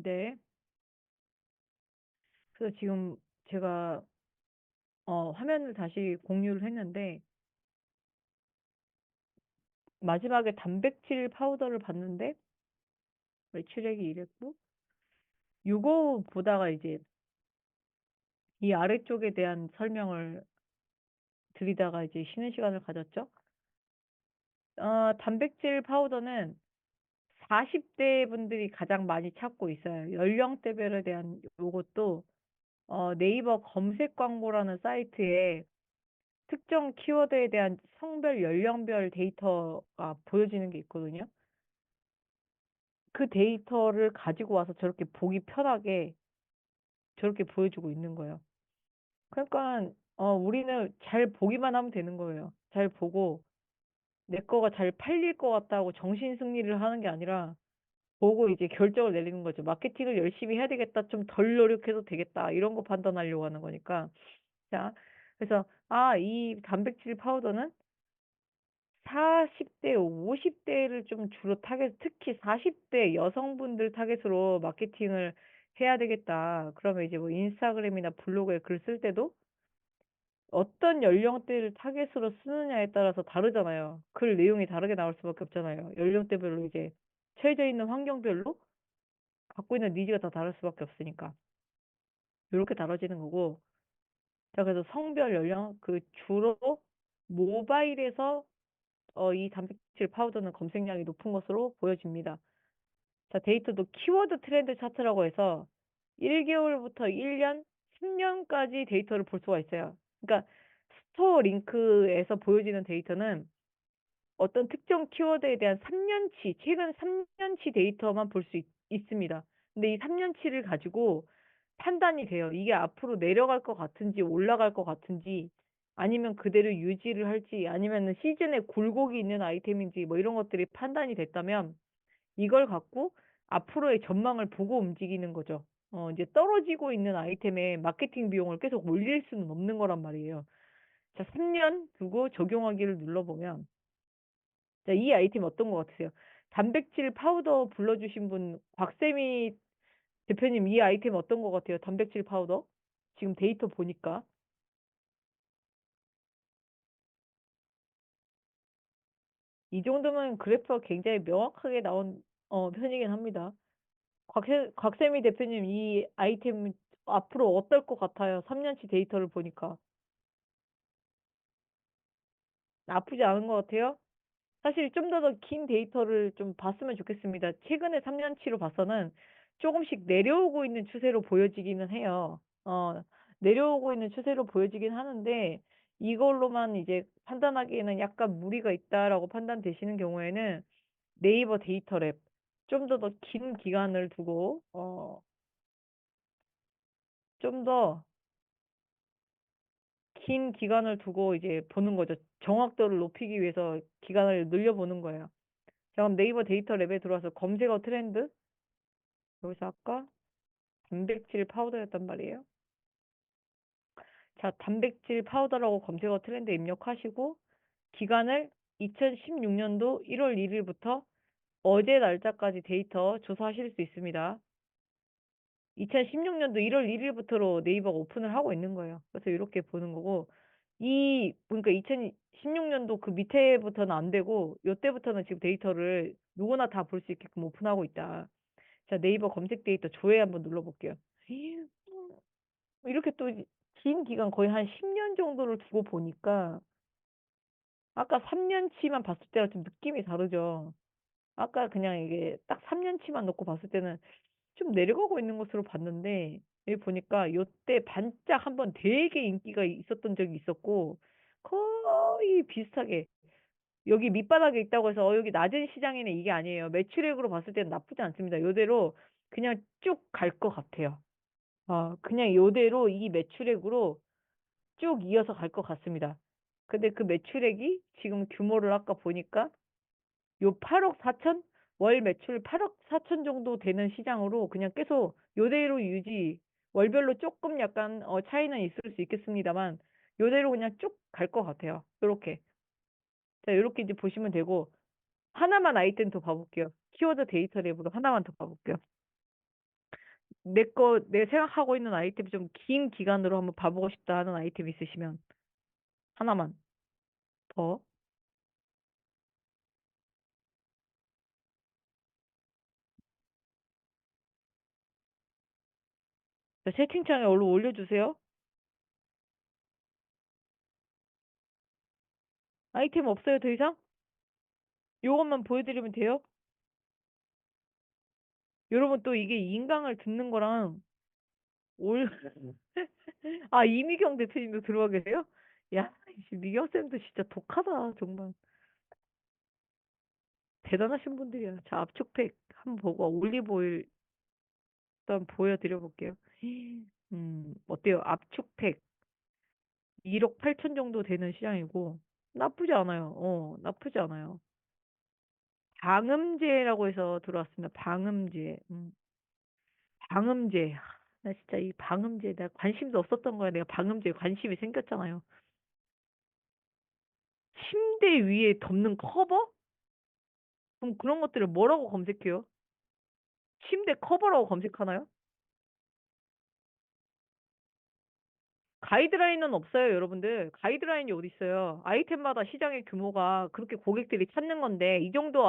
네. 그래서 지금 제가 화면을 다시 공유를 했는데 마지막에 단백질 파우더를 봤는데 매출액이 이랬고 요거 보다가 이제 이 아래쪽에 대한 설명을 드리다가 이제 쉬는 시간을 가졌죠. 단백질 파우더는 40대 분들이 가장 많이 찾고 있어요. 연령대별에 대한 요것도 네이버 검색 광고라는 사이트에 특정 키워드에 대한 성별, 연령별 데이터가 보여지는 게 있거든요. 그 데이터를 가지고 와서 저렇게 보기 편하게 저렇게 보여주고 있는 거예요. 그러니까 우리는 잘 보기만 하면 되는 거예요. 잘 보고 내 거가 잘 팔릴 것 같다고 정신 승리를 하는 게 아니라 보고 이제 결정을 내리는 거죠. 마케팅을 열심히 해야 되겠다. 좀 덜 노력해도 되겠다. 이런 거 판단하려고 하는 거니까. 자, 그래서 이 단백질 파우더는 40대, 50대를 좀 주로 타겟, 특히 40대 여성분들 타겟으로 마케팅을 해야 되겠다. 그러면 이제 뭐 인스타그램이나 블로그에 글 쓸 때도 어떤 연령대를 타겟으로 쓰느냐에 따라서 다르잖아요. 글 내용이 다르게 나올 수밖에 없잖아요. 연령대별로 이제 처해져 있는 환경별로 갖고 있는 니즈가 다 다를 수밖에 없으니까. 이렇게 다뤄지는 거고. 자, 그래서 성별, 연령, 주로 모바일에서 이 단백질 파우더는 검색량이 높은 것으로 보여집니다. 자, 데이터도 키워드 트렌드 차트라고 해서 1개월부터 1년, 10년까지 데이터를 볼 수가 있어요. 그러니까 스토어 링크에서 보여지는 데이터는 어떤 특정 키워드에 대한 3년치, 최근 3년치 데이터만 볼 수 있습니다. 근데 이 3년치를 가지고 판단이 돼요. 이게 앞으로 내려갈 것 같은지 올라갈 것 같은지 아니면 그대로 유지를 할지 아니면 시즌에 굴곡이 있는 아이템인지 뭐 이런 것들이 판단이 됐다면 이걸 갖고 앞으로의 전망을 보고 움직이는 거죠. 이제 떨어지고 있는 아이템에 마케팅 비용을 계속 올릴 수는 없는 거란 말이에요. 자, 3년 두고 적용하기를 눌러보면 자, 이 아이템 어떤 것 같으세요? 단백질 파우더 불러주신 분 곽세미 대표님 이 아이템 어떤 것 같아요? 단백질 파우더? 지금 데이터 보니까 이 정도면 그래프가 굉장히 명확하게 나온 편이긴 합니다. 곽세미 대표님 이 아이템 앞으로 어떨 것 같아요? 3년치 데이터를 보니까 나쁘지 않은 것 같아요? 사실 좀 더 긴 데이터를 좀 봤으면 좋겠습니다. 최근에 3년치로 봐서는 조금씩 내려오고 있는 추세로 보여지기는 해요. 내려오고 있는 추세로 보여지긴 하는데 이걸로만 이제 판단하기에는 약간 무리가 있다라고 판단되시는 경우에는 네이버 데이터 랩 좀 더 긴 기간을 두고 좀 더 긴 기간을 두고 이제 보는 거죠. 정확도를 높이기 위해서 기간을 늘려보는 거예요. 자, 그럼 네이버 데이터 랩에 들어와서 검색어 트렌드 여기서 아까 단백질 파우더였단 말이에요. 자, 단백질 파우더라고 검색어 트렌드 입력하시고 기간을 2016년도 1월 1일부터 어제 날짜까지 데이터 조사하실 수 있습니다. 2016년도 1월 1일부터로 네이버가 오픈을 하고 있는 거예요. 그래서 이렇게 보는 거고 그러니까 2016년도 그 밑에부터는 안 되고 요때부터는 지금 데이터를 누구나 다 볼 수 있게끔 오픈하고 있다. 자, 네이버 검색 데이터 조회 한번 눌러볼게요. 이렇게 또 긴 기간 거의 한 10년 정도를 두고 보니까 아까 3년치만 봤을 때랑 좀 느낌이 다르죠. 아까 그냥 이게 딱 3년치만 놓고 봤을 때는 좀 내려가고 있는 것으로 봤는데 여기 보니까 요때 반짝 한번 되게 인기가 있었던 적이 있었고 거의 비슷하게 여기 밑바닥에 있다고 해서 여기 낮은 시장에는 이게 아니에요. 매출액으로 봤을 때는 나쁘지 않습니다. 요대로 그냥 쭉 갈 것 같아요. 그냥 요대로 이 매출액으로 쭉 이어서 갈 것 같습니다. 근데 그 매출액이 지금 규모를 아까 보니까 요 8억 4천? 월 매출 8억 4천 정도 되는 시장으로 그냥 계속 요대로 유지, 월별로 조금 약간 차이는 있을 수 있겠습니다만 요대로 그냥 쭉 갈 것 같아요. 요렇게. 자, 요렇게 이제 보시면 되고 하나만 아이템 더 봐볼게요. 키워드 데이터 랩으로 하나만 더 봐볼게요. 내 생각하고 있는 아이템 좀 긴 기간으로 한번 봐보고 싶다 하는 아이템 있으시면 하나만 더. 자, 채팅창에 얼른 올려주세요. 아이템 없어요, 더 이상? 요것만 보여드리면 돼요? 여러분 또 이게 인강을 듣는 거랑 올, 이미경 대표님도 들어와 계세요? 야, 미경 쌤도 진짜 독하다, 정말. 대단하신 분들이야. 자, 압축팩 한번 보고 올리브 오일 일단 보여드려 볼게요. 어때요? 압축팩 1억 8천 정도 되는 시장이고 나쁘지 않아요. 나쁘지 않아요. 방음제라고 해서 들어왔습니다. 방음제. 방음제. 나 진짜 이 방음제 내가 관심도 없었던 거야. 내가 방음제에 관심이 생겼잖아요. 침대 위에 덮는 커버? 그럼 그런 것들을 뭐라고 검색해요? 침대 커버라고 검색하나요? 가이드라인은 없어요, 여러분들. 가이드라인이 어디 있어요? 아이템마다 시장의 규모가 그렇게 고객들이 찾는 건데 이 정도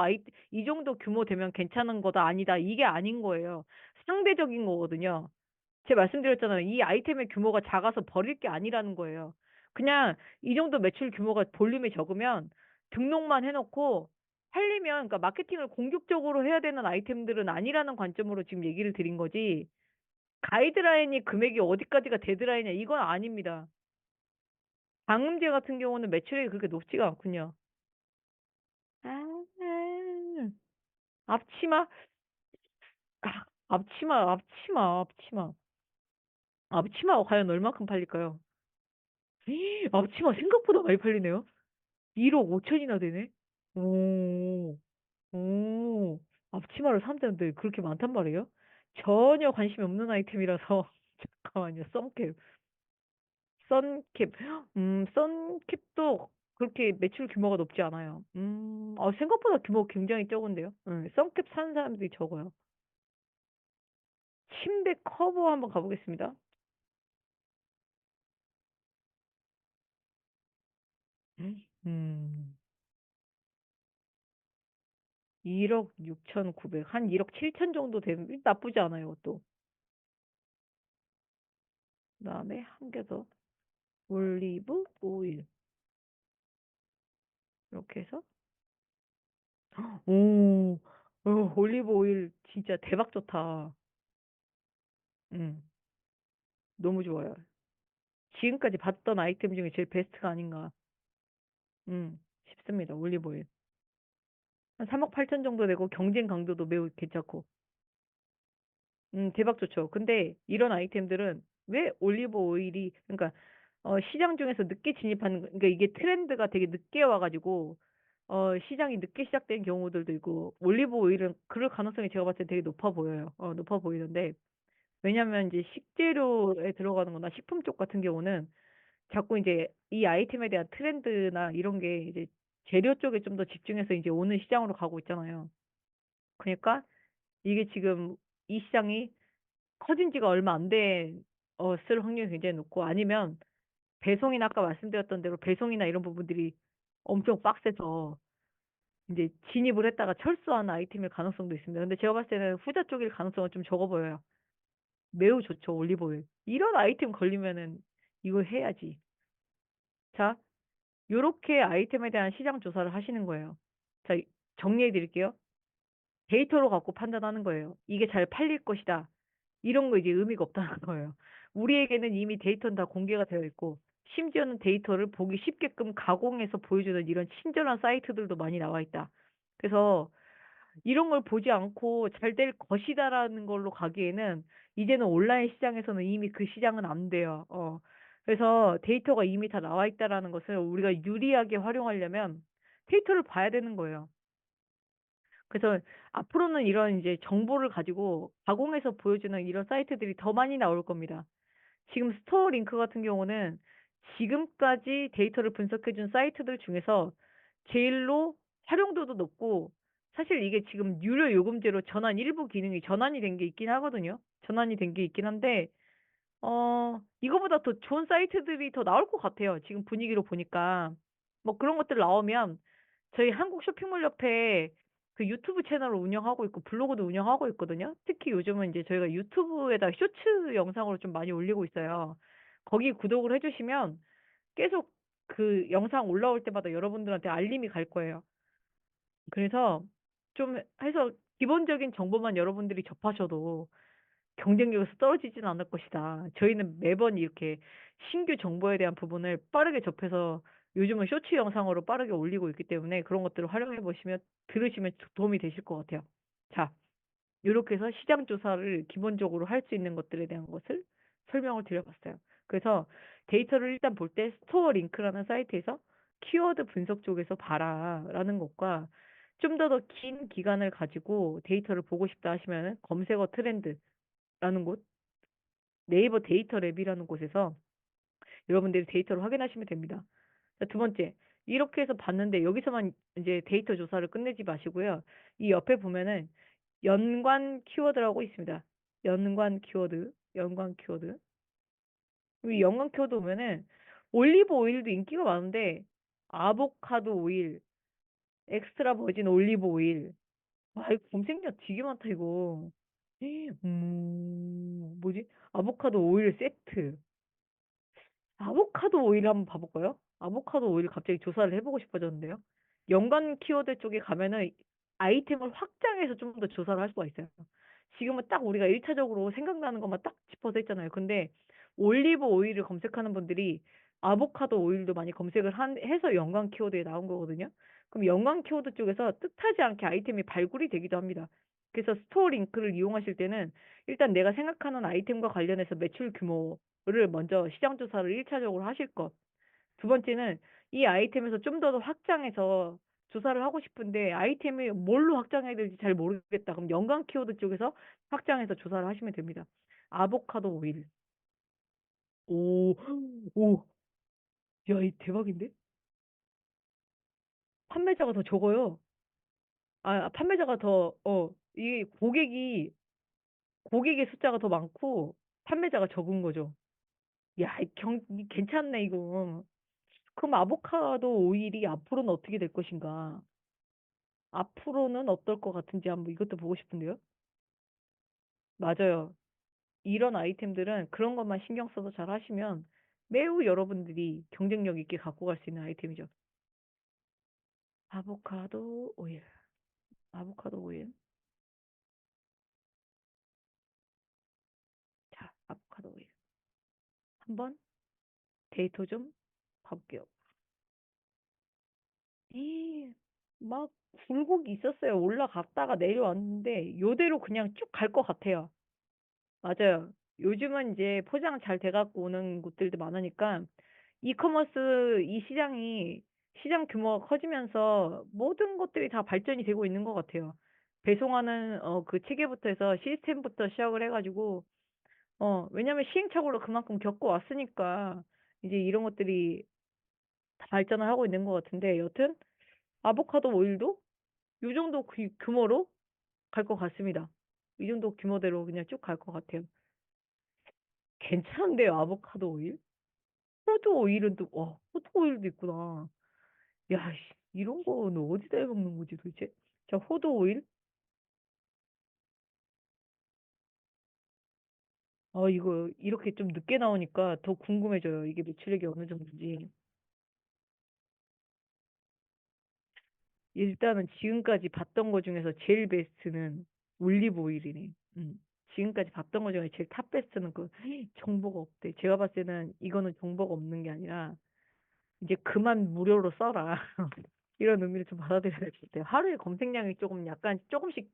규모 되면 괜찮은 거다 아니다 이게 아닌 거예요. 상대적인 거거든요. 제가 말씀드렸잖아요. 이 아이템의 규모가 작아서 버릴 게 아니라는 거예요. 그냥 이 정도 매출 규모가 볼륨이 적으면 등록만 해놓고 팔리면 그러니까 마케팅을 공격적으로 해야 되는 아이템들은 아니라는 관점으로 지금 얘기를 드린 거지. 가이드라인이 금액이 어디까지가 데드라인이냐 이건 아닙니다. 방음제 같은 경우는 매출액이 그렇게 높지가 않군요. 아, 앞치마? 앞치마가 과연 얼마큼 팔릴까요? 앞치마 생각보다 많이 팔리네요. 1억 5천이나 되네. 오, 오. 앞치마를 산다는데 그렇게 많단 말이에요? 전혀 관심이 없는 아이템이라서 잠깐만요. 선캡. 선캡도 그렇게 매출 규모가 높지 않아요. 생각보다 규모가 굉장히 적은데요. 선캡 사는 사람들이 적어요. 침대 커버 한번 가보겠습니다. 음, 1억 6,900, 한 1억 7천 정도 되면 나쁘지 않아요, 또. 그다음에 한 개 더. 올리브 오일. 이렇게 해서 오, 올리브 오일 진짜 대박 좋다. 음, 너무 좋아요. 지금까지 봤던 아이템 중에 제일 베스트가 아닌가. 싶습니다. 올리브 오일. 한 3억 8천 정도 되고 경쟁 강도도 매우 괜찮고. 대박 좋죠. 근데 이런 아이템들은 왜 올리브 오일이, 그러니까, 시장 중에서 늦게 진입하는, 그러니까 이게 트렌드가 되게 늦게 와가지고, 시장이 늦게 시작된 경우들도 있고, 올리브 오일은 그럴 가능성이 제가 봤을 때 되게 높아 보여요. 높아 보이는데, 왜냐면 이제 식재료에 들어가는 거나 식품 쪽 같은 경우는 자꾸 이제 이 아이템에 대한 트렌드나 이런 게 이제 재료 쪽에 좀 더 집중해서 이제 오는 시장으로 가고 있잖아요. 그러니까 이게 지금 이 시장이 커진 지가 얼마 안 된, 쓸 확률이 굉장히 높고, 아니면 배송이나 아까 말씀드렸던 대로 배송이나 이런 부분들이 엄청 빡세서 이제 진입을 했다가 철수하는 아이템일 가능성도 있습니다. 근데 제가 봤을 때는 후자 쪽일 가능성은 좀 적어 보여요. 매우 좋죠, 올리브오일. 이런 아이템 걸리면은 이거 해야지. 자, 요렇게 아이템에 대한 시장 조사를 하시는 거예요. 자, 정리해 드릴게요. 데이터로 갖고 판단하는 거예요. 이게 잘 팔릴 것이다. 이런 거 이제 의미가 없다는 거예요. 우리에게는 이미 데이터는 다 공개가 되어 있고, 심지어는 데이터를 보기 쉽게끔 가공해서 보여주는 이런 친절한 사이트들도 많이 나와 있다. 그래서 이런 걸 보지 않고 잘 될 것이다라는 걸로 가기에는 이제는 온라인 시장에서는 이미 그 시장은 안 돼요. 그래서 데이터가 이미 다 나와 있다라는 것을 우리가 유리하게 활용하려면 데이터를 봐야 되는 거예요. 그래서 앞으로는 이런 이제 정보를 가지고 가공해서 보여주는 이런 사이트들이 더 많이 나올 겁니다. 지금 스토어 링크 같은 경우는 지금까지 데이터를 분석해준 사이트들 중에서 제일로 활용도도 높고, 사실 이게 지금 유료 요금제로 전환 일부 기능이 전환이 된 게 있긴 하거든요. 전환이 된 게 있긴 한데, 이거보다 더 좋은 사이트들이 더 나올 것 같아요. 지금 분위기로 보니까. 뭐 그런 것들 나오면 저희 한국 쇼핑몰 협회 그 유튜브 채널을 운영하고 있고 블로그도 운영하고 있거든요. 특히 요즘은 이제 저희가 유튜브에다 쇼츠 영상으로 좀 많이 올리고 있어요. 거기 구독을 해주시면 계속 그 영상 올라올 때마다 여러분들한테 알림이 갈 거예요. 그래서 좀 해서 기본적인 정보만 여러분들이 접하셔도 경쟁력에서 떨어지진 않을 것이다. 저희는 매번 이렇게 신규 정보에 대한 부분을 빠르게 접해서 요즘은 쇼츠 영상으로 빠르게 올리고 있기 때문에 그런 것들을 활용해 보시면 들으시면 도움이 되실 것 같아요. 자, 이렇게 해서 시장 조사를 기본적으로 할 수 있는 것들에 대한 것을 설명을 드려봤어요. 그래서 데이터를 일단 볼 때 스토어 링크라는 사이트에서 키워드 분석 쪽에서 봐라라는 것과 좀 더 긴 기간을 가지고 데이터를 보고 싶다 하시면 검색어 트렌드라는 곳, 네이버 데이터 랩이라는 곳에서 여러분들이 데이터를 확인하시면 됩니다. 자, 두 번째, 이렇게 해서 봤는데 여기서만 이제 데이터 조사를 끝내지 마시고요. 이 옆에 보면은 연관 키워드라고 있습니다. 연관 키워드, 연관 키워드. 이 연관 키워드 보면은 올리브 오일도 인기가 많은데 아보카도 오일, 엑스트라 버진 올리브 오일. 와, 이거 검색량 되게 많다 이거. 뭐지? 아보카도 오일 세트. 아보카도 오일 한번 봐볼까요? 아보카도 오일 갑자기 조사를 해보고 싶어졌는데요. 연관 키워드 쪽에 가면은 아이템을 확장해서 좀 더 조사를 할 수가 있어요. 지금은 딱 우리가 1차적으로 생각나는 것만 딱 짚어서 했잖아요. 근데 올리브 오일을 검색하는 분들이 아보카도 오일도 많이 검색을 해서 연관 키워드에 나온 거거든요. 그럼 연관 키워드 쪽에서 뜻하지 않게 아이템이 발굴이 되기도 합니다. 그래서 스토어 링크를 이용하실 때는 일단 내가 생각하는 아이템과 관련해서 매출 규모를 먼저 시장 조사를 1차적으로 하실 것. 두 번째는 이 아이템에서 좀 더 확장해서 조사를 하고 싶은데 아이템을 뭘로 확장해야 될지 잘 모르겠다. 그럼 연관 키워드 쪽에서 확장해서 조사를 하시면 됩니다. 아보카도 오일. 오, 오, 야, 이 대박인데? 판매자가 더 적어요. 판매자가 더, 이 고객의 숫자가 더 많고 판매자가 적은 거죠. 야, 이 괜찮네, 이거. 그럼 아보카도 오일이 앞으로는 어떻게 될 것인가? 앞으로는 어떨 것 같은지 한번 이것도 보고 싶은데요. 맞아요. 이런 아이템들은 그런 것만 신경 써서 잘 하시면 매우 여러분들이 경쟁력 있게 갖고 갈 수 있는 아이템이죠. 아보카도 오일. 아보카도 오일. 자, 아보카도 오일. 한번 데이터 좀 봐볼게요. 막 굴곡이 있었어요. 올라갔다가 내려왔는데 요대로 그냥 쭉 갈 것 같아요. 맞아요. 요즘은 이제 포장 잘 돼갖고 오는 곳들도 많으니까 이커머스 이 시장이 시장 규모가 커지면서 모든 것들이 다 발전이 되고 있는 것 같아요. 배송하는 그 체계부터 해서 시스템부터 시작을 해가지고 왜냐면 시행착오를 그만큼 겪어왔으니까 이제 이런 것들이 다 발전을 하고 있는 것 같은데 여튼 아보카도 오일도 요 정도 규모로 갈 것 같습니다. 이 정도 규모대로 그냥 쭉 갈 것 같아요. 괜찮은데요, 아보카도 오일? 호두 오일은 또, 호두 오일도 있구나. 야, 씨, 이런 거는 어디다 해 먹는 거지 도대체? 자, 호두 오일? 이거 이렇게 좀 늦게 나오니까 더 궁금해져요. 이게 매출액이 어느 정도인지. 일단은 지금까지 봤던 거 중에서 제일 베스트는 올리브 오일이네. 지금까지 봤던 거 중에 제일 탑 베스트는 그 정보가 없대. 제가 봤을 때는 이거는 정보가 없는 게 아니라 이제 그만 무료로 써라. 이런 의미를 좀 받아들여야 될 것 같아요. 하루에 검색량이 조금 약간 조금씩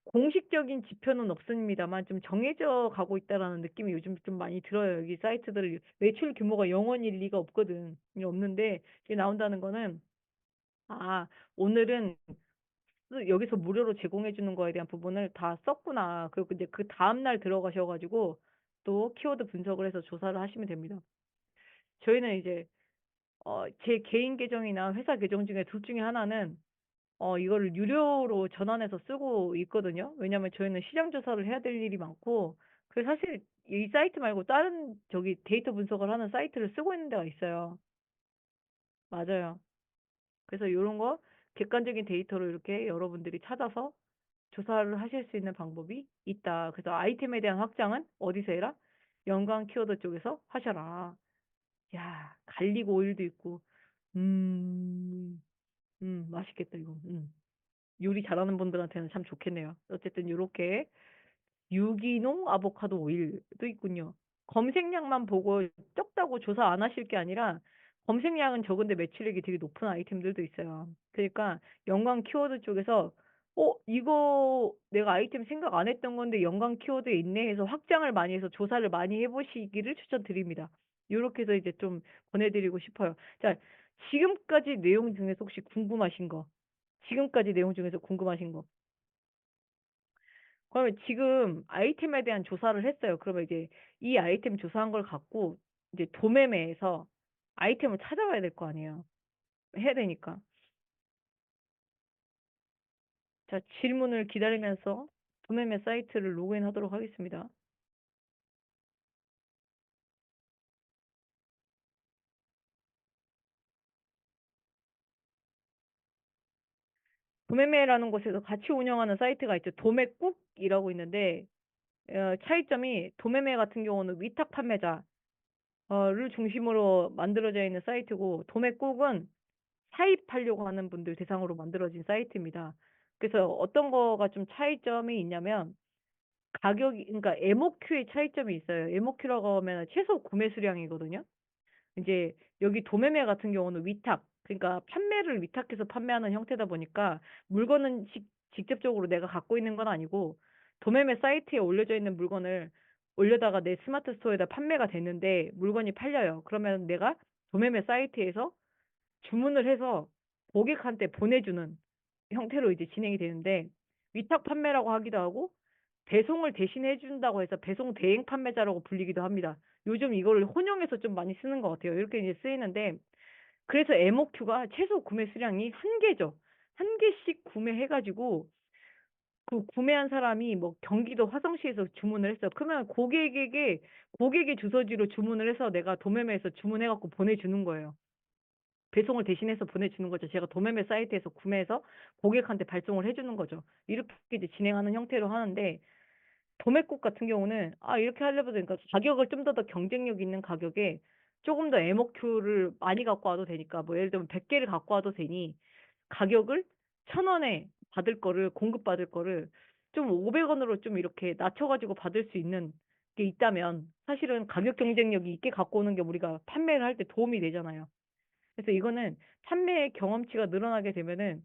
공식적인 지표는 없습니다만 좀 정해져 가고 있다라는 느낌이 요즘 좀 많이 들어요. 여기 사이트들 매출 규모가 0원일 리가 없거든. 없는데 이게 나온다는 거는 오늘은 여기서 무료로 제공해 주는 거에 대한 부분을 다 썼구나. 그리고 이제 그 다음 날 들어가셔가지고 또 키워드 분석을 해서 조사를 하시면 됩니다. 저희는 이제 제 개인 계정이나 회사 계정 중에 둘 중에 하나는 이거를 유료로 전환해서 쓰고 있거든요. 왜냐면 저희는 시장 조사를 해야 될 일이 많고, 그 사실 이 사이트 말고 다른 저기 데이터 분석을 하는 사이트를 쓰고 있는 데가 있어요. 맞아요. 그래서 이런 거 객관적인 데이터로 이렇게 여러분들이 찾아서 조사를 하실 수 있는 방법이 있다. 그래서 아이템에 대한 확장은 어디서 해라? 연관 키워드 쪽에서 하셔라. 야, 갈릭 오일도 있고, 음, 맛있겠다, 이거. 요리 잘하는 분들한테는 참 좋겠네요. 어쨌든 요렇게 유기농 아보카도 오일도 있군요. 검색량만 보고 적다고 조사 안 하실 게 아니라 검색량은 적은데 매출액이 되게 높은 아이템들도 있어요. 그러니까 연관 키워드 쪽에서 이거 내가 아이템 생각 안 했던 건데 연관 키워드에 있네 해서 확장을 많이 해서 조사를 많이 해보시기를 추천드립니다. 요렇게 해서 이제 좀 보내드리고 싶어요. 자, 지금까지 내용 중에서 혹시 궁금하신 거, 지금까지 내용 중에서 궁금하신 거, 그러면 지금 아이템에 대한 조사를 했어요. 그러면 이제 이 아이템 조사한 걸 갖고 이제 도매매에서 아이템을 찾아와야 될 거 아니에요. 해야 되니까. 자, 질문을 기다리면서 도매매 사이트를 로그인 하도록 하겠습니다. 도매매라는 곳에서 같이 운영하는 사이트가 있죠. 도매국이라고 있는데 차이점이 도매매 같은 경우는 위탁 판매자를 중심으로 만들어져 있는 사이트고 도매국은 사입하려고 하는 분들 대상으로 만들어진 사이트입니다. 그래서 어떤 거가 좀 차이점이 있냐면 가격이 그러니까 MOQ의 차이점이 있어요. MOQ라고 하면 최소 구매 수량이거든요. 이제 여기 도매매 같은 경우는 위탁, 그러니까 판매를 위탁해서 판매하는 형태다 보니까 물건은 직접적으로 내가 갖고 있는 건 아니고 도매매 사이트에 올려져 있는 물건을 올려다가 내 스마트 스토어에다 판매가 됐는데 물건이 팔려요. 그러면 내가 도매매 사이트에서 주문을 해서 고객한테 보내주는 형태로 이제 진행이 되는데 위탁 판매라고 하기도 하고 배송을 대신 해준다고 해서 배송 대행 판매자라고 불리기도 합니다. 요즘 이거를 혼용해서 좀 많이 쓰는 것 같아요. 이렇게 이제 쓰이는데 그래서 MOQ가 최소 구매 수량이 한 개죠. 한 개씩 구매해가지고 그 구매한 사람이 뭐 경기도 화성시에서 주문을 했어. 그러면 고객의 주소지로 주문을 해서 내가 도매매에서 주문해갖고 보내주는 거예요. 배송을 대신해서 보내주는 거죠. 제가 도매매 사이트에서 구매해서 고객한테 발송을 해주는 거죠. 이렇게 이제 진행하는 형태로 하는데 도매국 같은 경우는 이렇게 하려면 그러니까 가격을 좀 더 경쟁력 있는 가격에 조금 더 MOQ를 많이 갖고 와도 되니까 뭐 예를 들면 100개를 갖고 와도 되니 가격을 1,000원에 받을 거를, 공급받을 거를 좀 500원으로 좀 이렇게 낮춰가지고 받을 수 있는 게 있다면 사실은 가격 경쟁력이 있게 갖고 오는 게 우리가 판매를 할 때 도움이 되잖아요. 그래서 이거는 판매의 경험치가 늘어나게 되면은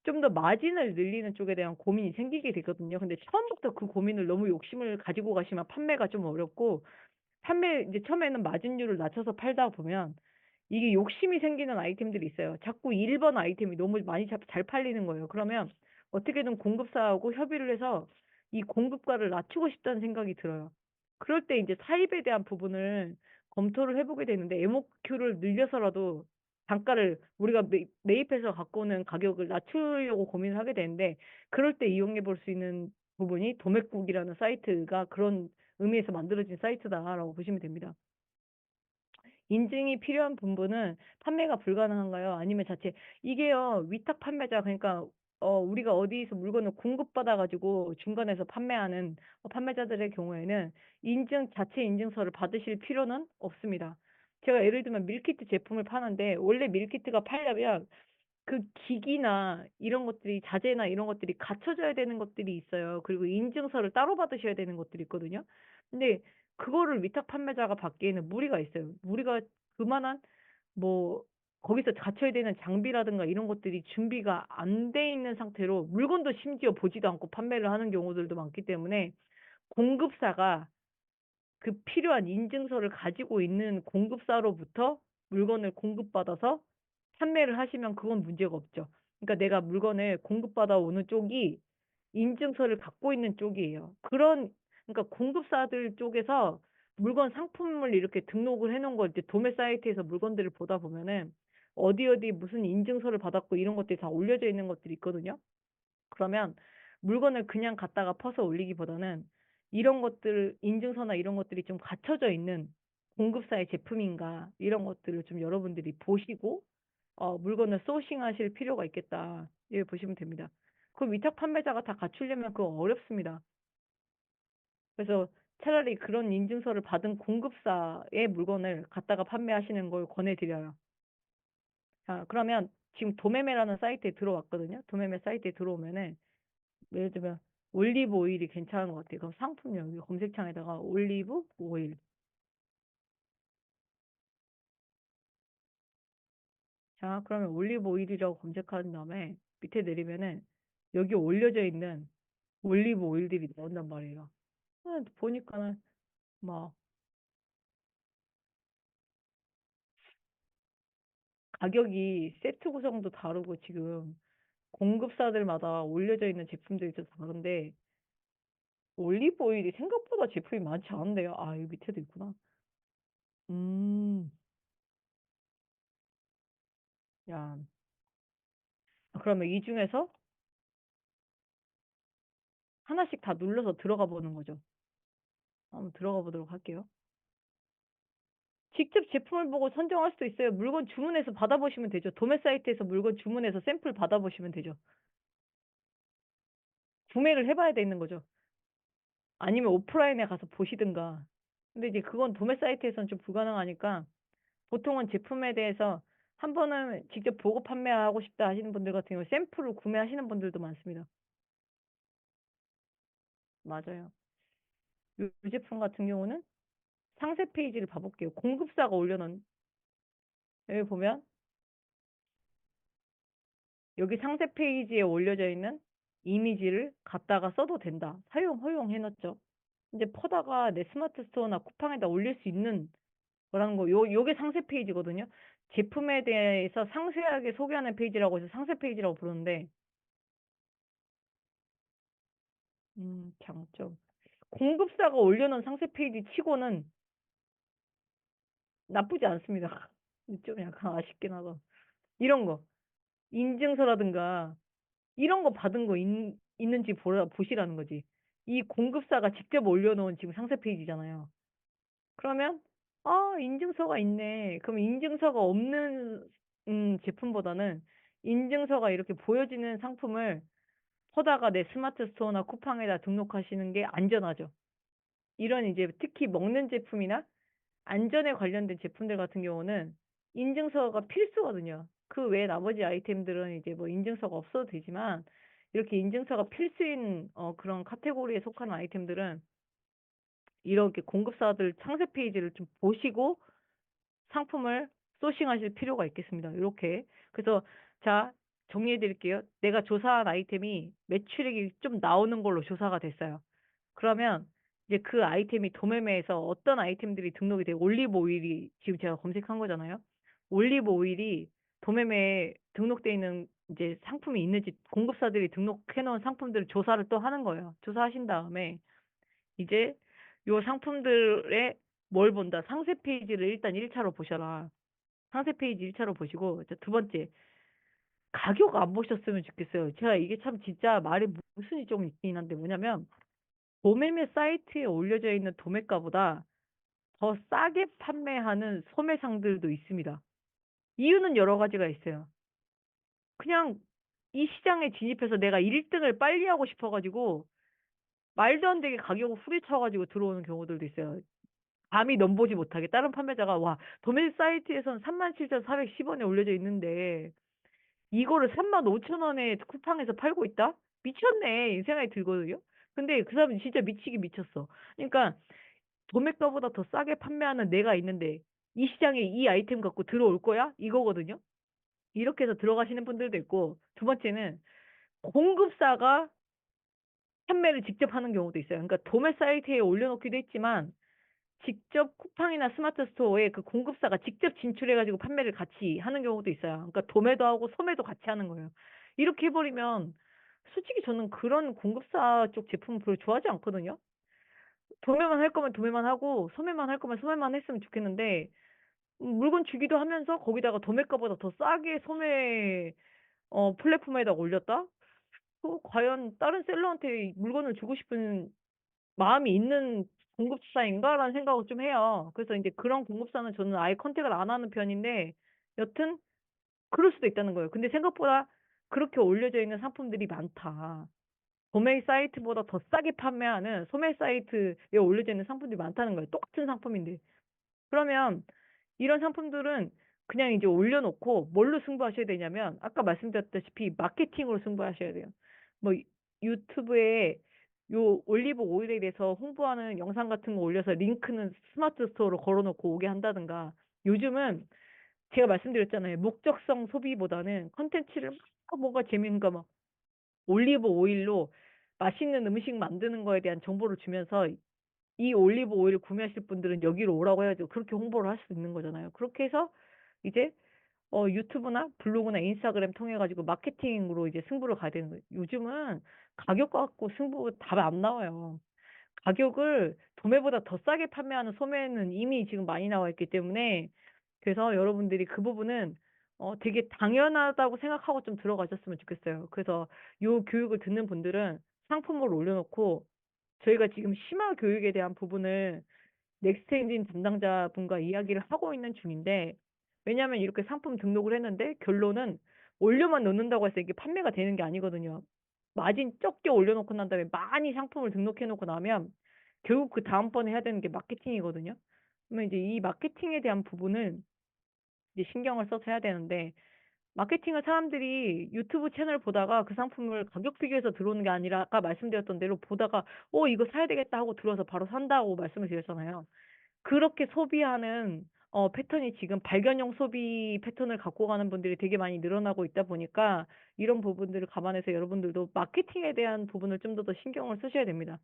좀 더 마진을 늘리는 쪽에 대한 고민이 생기게 되거든요. 근데 처음부터 그 고민을 너무 욕심을 가지고 가시면 판매가 좀 어렵고, 판매 이제 처음에는 마진율을 낮춰서 팔다 보면 이게 욕심이 생기는 아이템들이 있어요. 자꾸 1번 아이템이 너무 많이 잘 팔리는 거예요. 그러면 어떻게든 공급사하고 협의를 해서 이 공급가를 낮추고 싶다는 생각이 들어요. 그럴 때 이제 사입에 대한 부분을 검토를 해보게 되는데, MOQ를 늘려서라도 단가를 우리가 매입해서 갖고 오는 가격을 낮추려고 고민을 하게 되는데, 그럴 때 이용해 볼 수 있는 부분이 도매국이라는 사이트가 그런 의미에서 만들어진 사이트다라고 보시면 됩니다. 인증이 필요한 분은 판매가 불가능한가요? 아니면 자체 이게요, 위탁 판매자, 그러니까 우리가 어디서 물건을 공급받아 가지고 중간에서 판매하는 판매자들의 경우에는 자체 인증서를 받으실 필요는 없습니다. 제가 예를 들면 밀키트 제품을 파는데, 원래 밀키트가 팔려면 그 기기나 이런 것들이, 자재나 이런 것들이 갖춰져야 되는 것들이 있어요. 그리고 인증서를 따로 받으셔야 되는 것들이 있거든요. 근데 그거를 위탁 판매자가 받기에는 무리가 있어요. 무리가 그만한 뭐 거기서 갖춰야 되는 장비라든가 이런 것들이 준비가 안 돼 있는 상태로 물건도 심지어 보지도 않고 판매를 하는 경우들도 많기 때문에, 공급사가 그 필요한 인증서를 가지고 있는 공급사로부터 물건을 공급받아서 판매를 하시면 그건 문제가 없죠. 그러니까 내가 물건을 공급받아 오는 쪽이 인증서를 갖고 있는 쪽이에요. 그러니까 공급사들 쪽에서 물건 상품을 이렇게 등록을 해놓은 거, 이제 도매 사이트에서 물건들을 보다 보면은 어디 어디 무슨 인증서를 받았고 이런 것들이 다 올려져 있는 것들이 있거든요. 그러면 물건을 그냥 갖다가 퍼서 올리기보다는 이런 것들, 인증서나 이런 것들이 좀 갖춰져 있는 공급사의 제품인가, 이런 것들을 좀 여러분들이 보시고 물건을 소싱하실 필요가 있겠다. 예, 보시면 됩니다. 그 위탁 판매자가 다 갖추려면 그거 어렵습니다. 그래서 차라리 그런 인증서를 받은 공급사의 물건을 갖다가 판매하시는 걸 권해드려요. 자, 그러면 지금 도매매라는 사이트에 들어왔거든요. 도매매 사이트에 들어오면은 예를 들면 올리브 오일이 괜찮은 것 같아요. 그럼 상품 여기 검색창에다가 올리브 오일. 자, 그러면 올리브 오일이라고 검색한 다음에 밑에 내리면은 여기 올려져 있는 올리브 오일들이 나온단 말이에요. 보니까는 막 가격이 세트 구성도 다르고, 지금 공급사들마다 올려져 있는 제품들이 또 다른데, 올리브 오일이 생각보다 제품이 많지 않은데요. 아, 여기 밑에도 있구나. 음, 야. 그러면 이 중에서 하나씩 다 눌러서 들어가 보는 거죠. 한번 들어가 보도록 할게요. 직접 제품을 보고 선정할 수도 있어요. 물건 주문해서 받아보시면 되죠. 도매 사이트에서 물건 주문해서 샘플 받아보시면 되죠. 구매를 해봐야 되는 거죠. 아니면 오프라인에 가서 보시든가. 근데 이제 그건 도매 사이트에서는 좀 불가능하니까, 보통은 제품에 대해서 한 번은 직접 보고 판매하고 싶다 하시는 분들 같은 경우 샘플을 구매하시는 분들도 많습니다. 맞아요. 이 제품 같은 경우는 상세 페이지를 봐볼게요. 공급사가 올려놓은, 여기 보면 여기 상세 페이지에 올려져 있는 이미지를 갖다가 써도 된다. 사용 허용 해놨죠. 이제 퍼다가 내 스마트 스토어나 쿠팡에다 올릴 수 있는 거라는 거, 요게 상세 페이지거든요. 제품에 대해서 상세하게 소개하는 페이지라고 해서 상세 페이지라고 부르는데, 장점. 공급사가 올려놓은 상세 페이지 치고는 나쁘지 않습니다. 좀 약간 아쉽긴 하다. 이런 거, 인증서라든가 이런 거 받은 거 있는지 보시라는 거지. 이 공급사가 직접 올려놓은 지금 상세 페이지잖아요. 그러면 인증서가 있네. 그럼 인증서가 없는 제품보다는 인증서가 이렇게 보여지는 상품을 퍼다가 내 스마트 스토어나 쿠팡에다 등록하시는 게 안전하죠. 이런 이제 특히 먹는 제품이나 안전에 관련된 제품들 같은 경우는 인증서가 필수거든요. 그 외에 나머지 아이템들은 이제 뭐 인증서가 없어도 되지만 이렇게 인증서가 필수인 그런 카테고리에 속하는 아이템들은 이렇게 공급사들 상세 페이지를 좀 보시고 상품을 소싱하실 필요가 있겠습니다. 이렇게. 그래서 자, 정리해 드릴게요. 내가 조사한 아이템이 매출액이 좀 나오는 걸로 조사가 됐어요. 그러면 이제 그 아이템이 도매매에서 어떤 아이템들이 등록이 돼요. 올리브 오일이 지금 제가 검색한 거잖아요. 올리브 오일이 도매매에 등록돼 있는 이제 상품이 있는지 공급사들이 등록해 놓은 상품들을 조사를 또 하는 거예요. 조사하신 다음에 이제 요 상품들의 뭘 본다. 상세 페이지를 일단 1차로 보셔라. 상세 페이지 1차로 보시고 이제 두 번째 가격 안 보셨으면 좋겠어요. 제가 이게 참 진짜 말이 무슨이 좀 있긴 한데 뭐냐면 도매매 사이트에 올려져 있는 도매가보다 더 싸게 판매하는 소매상들도 있습니다. 이유는 여러 가지가 있어요. 그냥 이 시장에 진입해서 내가 1등을 빨리 하고 싶어가지고 말도 안 되게 가격을 후려쳐가지고 들어오는 경우들도 있어요. 감히 넘보지 못하게 다른 판매자가 와 도매 사이트에선 37,410원에 올려져 있는데 이거를 35,000원에 쿠팡에서 팔고 있다? 미쳤네 이 생각이 들거든요. 근데 그 사람은 진짜 미치긴 미쳤어. 그러니까 도매가보다 더 싸게 판매하는 내가 있는데 이 시장에 이 아이템 갖고 들어올 거야? 이거거든요. 이렇게 해서 들어가시는 분들도 있고 두 번째는 공급사가 판매를 직접 하는 경우도 있어요. 그러니까 도매 사이트에 올려놓기도 했지만 직접 쿠팡이나 스마트 스토어에 그 공급사가 직접 진출해가지고 판매를 같이 하는 경우도 있어요. 그러니까 도매도 하고 소매도 같이 하는 거예요. 이렇게 해버리면 솔직히 저는 그런 공급사 쪽 제품은 별로 좋아하지 않거든요. 도매만 할 거면 도매만 하고 소매만 할 거면 소매만 했으면 좋겠는데 물건 주기도 하면서 거기다가 도매가보다 더 싸게 소매 플랫폼에다 올렸다? 과연 다른 셀러한테 물건을 주고 싶은 마음이 있는 공급사인가라는 생각을 좀 해요. 그래서 이제 그런 공급사는 저는 아예 컨택을 안 하는 편인데 여튼 그럴 수도 있다는 거예요. 근데 생각보다 그렇게 올려져 있는 상품들이 많다. 도매 사이트보다 더 싸게 판매하는 소매 사이트에 올려져 있는 상품들이 많다는 거예요. 똑같은 상품인데. 그러면 이런 상품들은 그냥 이제 올려놓고 뭘로 승부하셔야 되냐면 아까 말씀드렸다시피 마케팅으로 승부하셔야 돼요. 뭐 유튜브에 요 올리브 오일에 대해서 홍보하는 영상 같은 거 올려서 링크는 스마트 스토어로 걸어놓고 오게 한다든가 요즘은 제가 말씀드렸잖아요. 목적성 소비보다는 컨텐츠를 막 뭔가 재밌는 거 막 올리브 오일로 맛있는 음식 만드는 거에 대한 정보를 주면서 이 올리브 오일을 구매하실 분들은 여기로 오라고 해야죠. 그렇게 홍보를 할 수 있는 거잖아요. 그렇게 해서 이제 유튜브나 블로그나 인스타그램 통해 가지고 마케팅으로 이제 승부를 가야 되는 거예요. 요즘은 가격 갖고 승부 답 안 나와요. 가격을 도매보다 더 싸게 판매하는 소매는 이미 지금 많이 나와 있기 때문에 그래서 여러분들이 그 부분은 되게 당연하다고 생각하고 좀 들어가셨으면 좋겠어요. 그래서 요 교육을 듣는 분들은 상품을 올려놓고 저희가 지금 심화 교육에 대한 부분을 넥스트 엔진 담당자분과 이야기를 하고 있는 중인데 왜냐하면 이렇게 상품 등록을 했는데 결론은 올려만 놓는다고 해서 이게 판매가 되는 게 아니거든요. 마진 적게 올려놓고 난 다음에 많이 상품을 등록해 놓고 나면 결국 그 다음번에 해야 되는 게 마케팅이거든요. 그러면 이제 이 마케팅에 대한 부분을 이제 신경을 써서 해야 되는데 마케팅을 사람들이 유튜브 채널 보다가 그 상품을 가격 비교해서 들어오는 게 아니라 아까 말씀드렸던 대로 보다가 이거 사야 되겠다 하고 들어와서 바로 산다고 말씀을 드렸잖아요. 그렇게 소비하는 패턴이 지금 발견형 소비 패턴을 갖고 가는 분들이 되게 많이 늘어나고 있다 보니까 이런 부분들을 감안해서 여러분들도 마케팅에 대한 부분을 좀 더 신경을 쓰셔야 됩니다.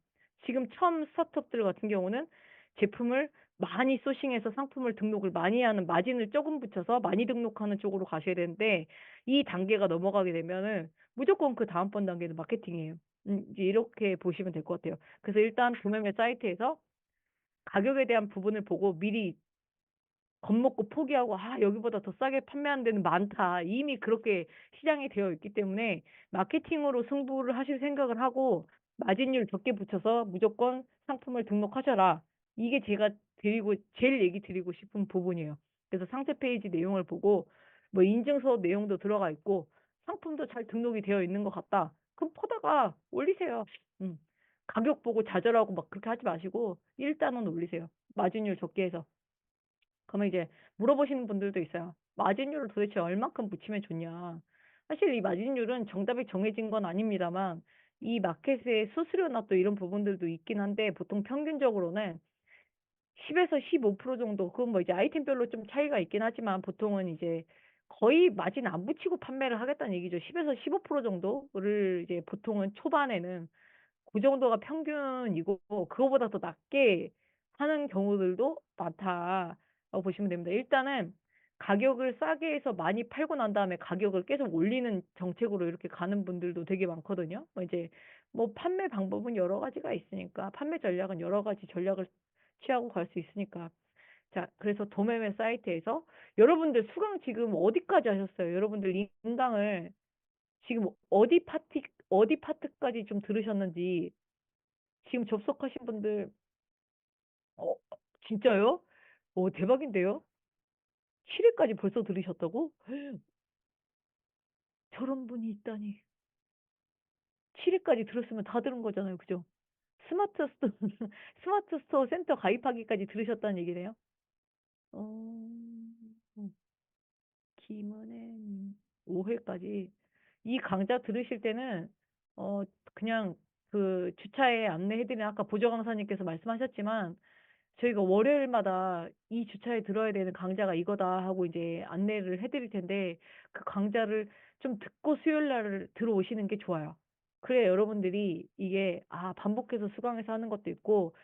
지금 처음 스타트업들 같은 경우는 제품을 많이 소싱해서 상품을 등록을 많이 하는 마진을 조금 붙여서 많이 등록하는 쪽으로 가셔야 되는데 이 단계가 넘어가게 되면은 무조건 그 다음번 단계는 마케팅이에요. 이제 이렇게 보시면 될 것 같아요. 그래서 일단 도매매 사이트에서 가격에 대한 부분을 보고 미리 겁먹고 포기하고 여기보다 더 싸게 판매하는 데는 많다. 이미 그렇게 시장이 되어 있기 때문에 마케팅으로 승부를 하실 생각을 하고 마진율 적게 붙여서 무조건 상품을 등록하셔라. 이게 제가 제일 얘기 드리고 싶은 부분이에요. 그래서 상세 페이지 내용을 보고 뭐 인증서 내용도 들어가 있고 상품도 잘 등록이 되어 있는 것 같다. 그럼 퍼다가 올리세요. 음. 가격 보고 좌절하고 막 그렇게 하지 마시고 일단은 올리세요. 마진율 적게 해서. 그러면 이제 물어보시는 분들도 있어요. 마진율을 도대체 얼만큼 붙이면 좋냐? 사실 이 마진율은 정답이 정해진 건 아닙니다만 이 마켓의 수수료나 또 이런 부분들도 있긴 한데 보통 평균적으로는 10에서 15% 정도, 그건 뭐 이제 아이템별로 좀 차이가 있긴 하지만 보통은 이제 거의 마진 안 붙이고 판매를 하겠다는 얘기죠. 10에서 15% 정도를 이제 보통은 초반에는 그 정도가 평균이고 그거보다 더 낮게 하는 경우들도 많다라고 보시면 됩니다. 일단은 가격을 싸게 해서 많이 팔고 난 다음에 가격을 계속 올리는 정책으로 이렇게 가는 분들도 되게 많거든요. 뭐 이제 뭐 판매 방법은 여러 가지가 있으니까 판매 전략은 여러 가지 전략을 취하고 갈 수 있으니까. 자, 그래서 도매매 사이트에서 여러분들 수강 지금 어디까지 하셨어요? 여러분들 인강을 지금 어디 파트까지 좀 들으셨는지 지금 접속하신 분들, 어, 진짜요? 대박인데요? 7회까지 벌써 들으셨다고? 저런 분이 있다니. 7회까지 들었으면 다 들은 거잖아요. 그죠? 스마트 스토어, 스마트 스토어 센터 가입하기까지 들으셨다는 얘기네요. 어, 김은혜님, 5회까지. 이 강좌 들으실 때는, 어, 그냥 그 주차에 안내해드리는 아까 보조 강사님께서 말씀하셨지만, 저희가 월요일마다 이 주차에 들어야 되는 강좌가 이거다 하고 이제 안내를 해드릴 텐데 그 강좌를 좀 듣고 수요일 날 들어오시는 게 좋아요. 그래 여러분들이 이게 반복해서 수강해서 하는 것도 있고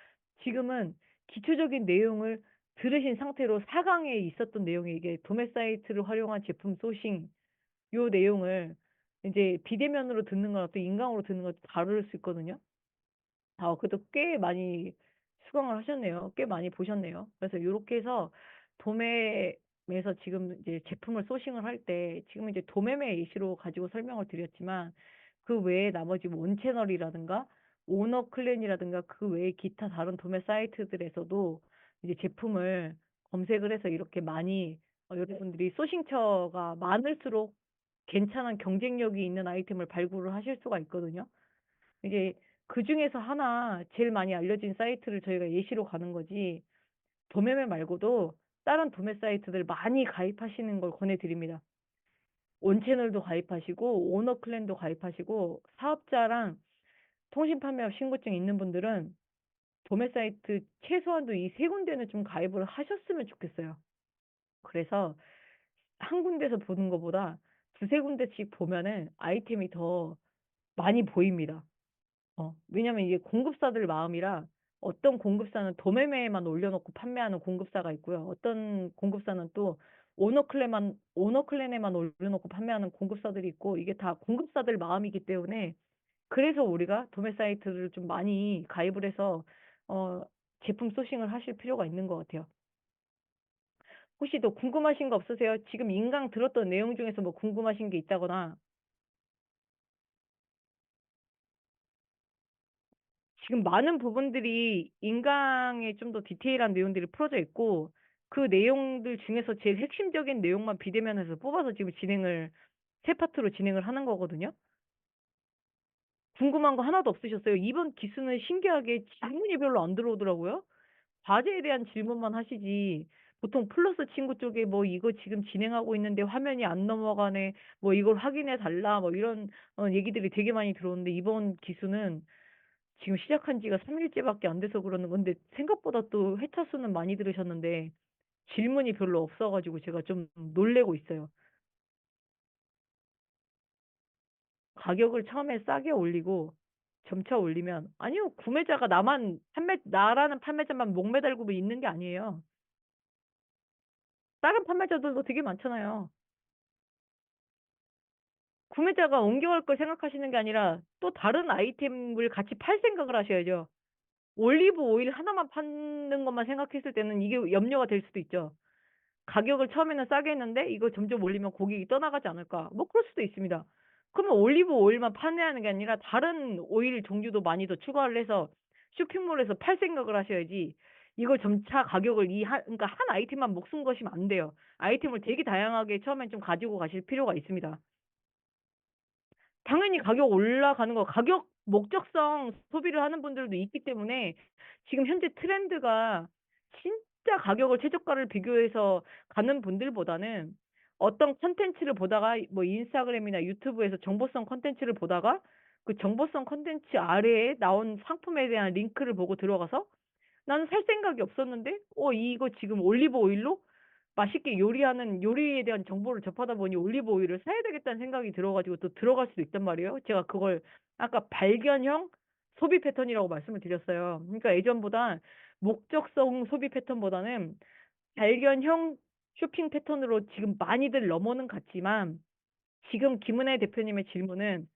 지금은 기초적인 내용을 들으신 상태로 4강에 있었던 내용이 이게 도매 사이트를 활용한 제품 소싱 요 내용을 이제 비대면으로 듣는 거랑 또 인강으로 듣는 것도 다를 수 있거든요. 그래도 꽤 많이 수강을 하셨네요. 꽤 많이 보셨네요. 그래서 요렇게 해서 도매에서 지금 이제 제품을 소싱을 할 때 지금 이제 도매매 예시로 가지고 설명을 드렸지만 그 외에 나머지 뭐 온채널이라든가 오너 클랜이라든가 그 외에 기타 다른 도매 사이트들에서도 이제 제품을 검색을 해서 이렇게 많이 여러분들이 소싱처가 많을수록 괜찮은 경쟁력이 있는 아이템을 발굴을 하실 수가 있거든요. 이제 그중에서 하나 제일 많이 알려진 사이트를 저희가 예시로 가는 거지 도매매 말고도 다른 도매 사이트들 많이 가입하시는 걸 권해드립니다. 온채널도 가입하시고 오너클랜도 가입하시고 사업자랑 통신 판매업 신고증 있는 분들은 도매 사이트 최소한도 이 세 군데는 좀 가입을 하셨으면 좋겠어요. 그래서 한 군데서 보는 것보다 두세 군데씩 보면은 아이템이 더 많이 보입니다. 왜냐면 이게 공급사들 마음이라 어떤 공급사는 도매매에만 올려놓고 판매하는 공급사가 있고요. 어떤 공급사는 또 오너클랜에만 올려놓고 판매하는 공급사들이 있고 이게 다 공급사들 마음이기 때문에 그래서 우리가 도매 사이트를 좀 많이 가입을 해서 어, 제품 소싱을 하실 필요가 있는 것 같아요. 혹시 더 궁금하신 거 없으세요? 지금 인강 들었던 내용 중에서 뭐 궁금하신 게 있다거나 지금 많은 부분들이 인강에 좀 더 디테일한 내용들이 풀어져 있고 그 내용들 중에서 제일 핵심적인 내용만 비대면에서 뽑아서 지금 세 파트로 진행을 하는 거거든요. 궁금한 거 하나도 없으셨어요? 이번 기수는 신기하게 질문이 별로 안 들어오더라고요. 과제에 대한 질문만 하시지. 보통 플러스 친구 쪽에 뭐 이거 지금 진행하고 있는데 화면이 안 넘어가네. 뭐 이걸 확인해 달라. 뭐 이런 얘기들이 되게 많이 들어오는데 이번 기수는 지금 시작한 지가 3일째밖에 안 돼서 그러는 건데 생각보다 또 회차 수는 많이 들으셨는데 질문이 별로 없어가지고 제가 좀 놀래고 있어요. 가격을 처음에 싸게 올리고 점차 올리면 아니요 구매자가 나라는 판매자만 목매달고 있는 게 아니에요. 다른 판매자들도 되게 많잖아요. 구매자가 옮겨갈 걸 생각하시는 게 아니라 또 다른 아이템을 같이 팔 생각을 하셔야죠. 올리브 오일 하나만 파는 것만 생각했을 때는 이게 염려가 될 수도 있죠. 가격을 처음에는 싸게 했는데 이거 점점 올리면 고객이 떠나가지 않을까? 뭐 그럴 수도 있습니다. 그러면 올리브 오일만 판매하는 게 아니라 다른 오일 종류도 많이 더 추가를 해서 쇼핑몰에서 팔 생각을 하셔야지. 이걸 점차 가격을 그러니까 한 아이템만 목숨 거시면 안 돼요. 아이템을 되게 다양하게 처음엔 좀 가지고 가실 필요가 있습니다. 당연히 가격 올라가는 거, 가격 목적성 소비를 하는 분들도 있기 때문에 지금 현재 트렌드가 진짜 가격을 최저가를 비교해서 가는 분들보다는 어떤 콘텐츠를 보다가 뭐 인스타그램이나 유튜브에서 정보성 콘텐츠를 보다가 그 정보성 콘텐츠 아래에 나온 상품에 대한 링크를 보고 들어가서 나는 살 생각이 없었는데 이거 지금 올리브 오일로 맛있게 요리하는 요리에 대한 정보를 접하다 보니 올리브 오일을 사야 되겠다는 생각이 들어가지고 또 들어갈 수도 있단 말이에요. 제가 그걸 아까 발견형 소비 패턴이라고 말씀을 드렸어요. 그러니까 예전보다 목적성 소비 패턴보다는 발견형 쇼핑 패턴으로 지금 많이들 넘어는 갔지만 지금 김은혜 대표님의 질문은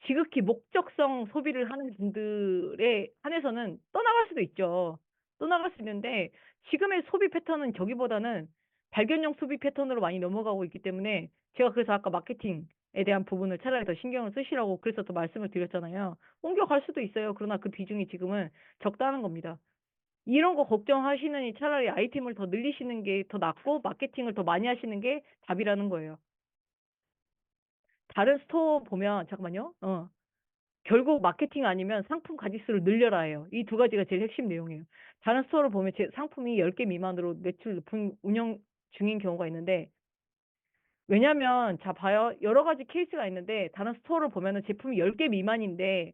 지극히 목적성 소비를 하는 분들에 한해서는 떠나갈 수도 있죠. 떠나갈 수 있는데 지금의 소비 패턴은 저기보다는 발견형 소비 패턴으로 많이 넘어가고 있기 때문에 제가 그래서 아까 마케팅에 대한 부분을 차라리 더 신경을 쓰시라고 그래서 더 말씀을 드렸잖아요. 옮겨갈 수도 있어요. 그러나 그 비중이 지금은 적다는 겁니다. 이런 거 걱정하시느니 차라리 아이템을 더 늘리시는 게 더 낫고 마케팅을 더 많이 하시는 게 답이라는 거예요. 다른 스토어 보면 잠깐만요. 결국 마케팅 아니면 상품 가짓수를 늘려라예요. 이 두 가지가 제일 핵심 내용이에요. 다른 스토어를 보면 제 상품이 10개 미만으로 매출 높은 운영 중인 경우가 있는데 왜냐면 자 봐요. 여러 가지 케이스가 있는데 다른 스토어를 보면은 제품이 10개 미만인데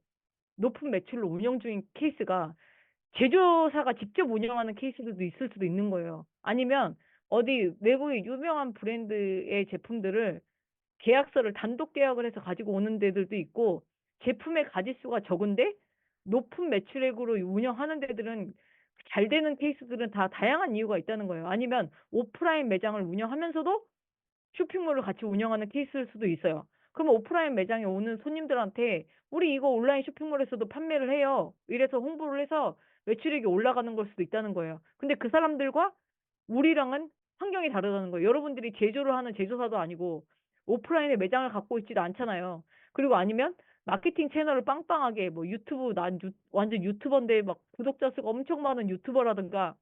높은 매출로 운영 중인 케이스가 제조사가 직접 운영하는 케이스들도 있을 수도 있는 거예요. 아니면 어디 외국의 유명한 브랜드의 제품들을 계약서를 단독 계약을 해서 가지고 오는 데들도 있고 제품의 가짓수가 적은데 높은 매출액으로 운영하는 데들은 잘 되는 케이스들은 다 다양한 이유가 있다는 거예요. 아니면 오프라인 매장을 운영하면서도 쇼핑몰을 같이 운영하는 케이스일 수도 있어요. 그러면 오프라인 매장에 오는 손님들한테 우리 이거 온라인 쇼핑몰에서도 판매를 해요. 이래서 홍보를 해서 매출액이 올라가는 걸 수도 있다는 거예요. 근데 그 사람들과 우리랑은 환경이 다르다는 거예요. 여러분들이 제조를 하는 제조사도 아니고 오프라인에 매장을 갖고 있지도 않잖아요. 그리고 아니면 마케팅 채널을 빵빵하게 뭐 유튜브 완전 유튜버인데 막 구독자 수가 엄청 많은 유튜버라든가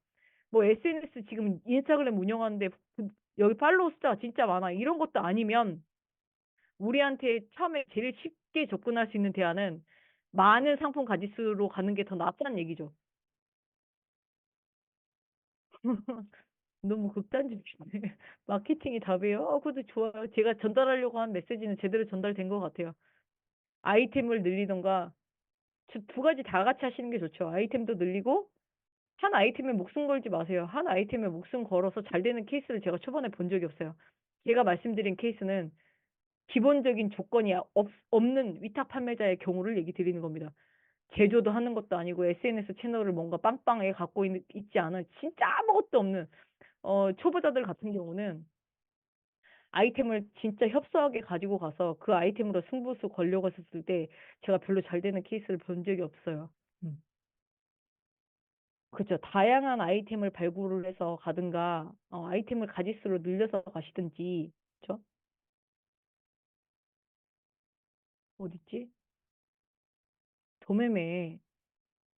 뭐 SNS 지금 인스타그램 운영하는데 여기 팔로우 숫자가 진짜 많아. 이런 것도 아니면 우리한테 처음에 제일 쉽게 접근할 수 있는 대안은 많은 상품 가짓수로 가는 게 더 낫다는 얘기죠. 너무 극단적이네. 마케팅이 답이에요? 그것도 좋아요. 제가 전달하려고 한 메시지는 제대로 전달된 것 같아요. 아이템을 늘리던가, 두 가지 다 같이 하시는 게 좋죠. 아이템도 늘리고, 한 아이템에 목숨 걸지 마세요. 한 아이템에 목숨 걸어서 잘 되는 케이스를 제가 초반에 본 적이 없어요. 제가 말씀드린 케이스는 기본적인 조건이 없는 위탁 판매자의 경우를 얘기 드리는 겁니다. 제조도 하는 것도 아니고 SNS 채널을 뭔가 빵빵하게 갖고 있지 않은 진짜 아무것도 없는 초보자들 같은 경우는 아이템을 진짜 협소하게 가지고 가서 그 아이템으로 승부수 걸려고 했을 때 제가 별로 잘 되는 케이스를 본 적이 없어요. 음. 그죠. 다양한 아이템을 발굴을 해서 가든가, 아이템을 가짓수로 늘려서 가시든지, 그죠? 어딨지? 도매매에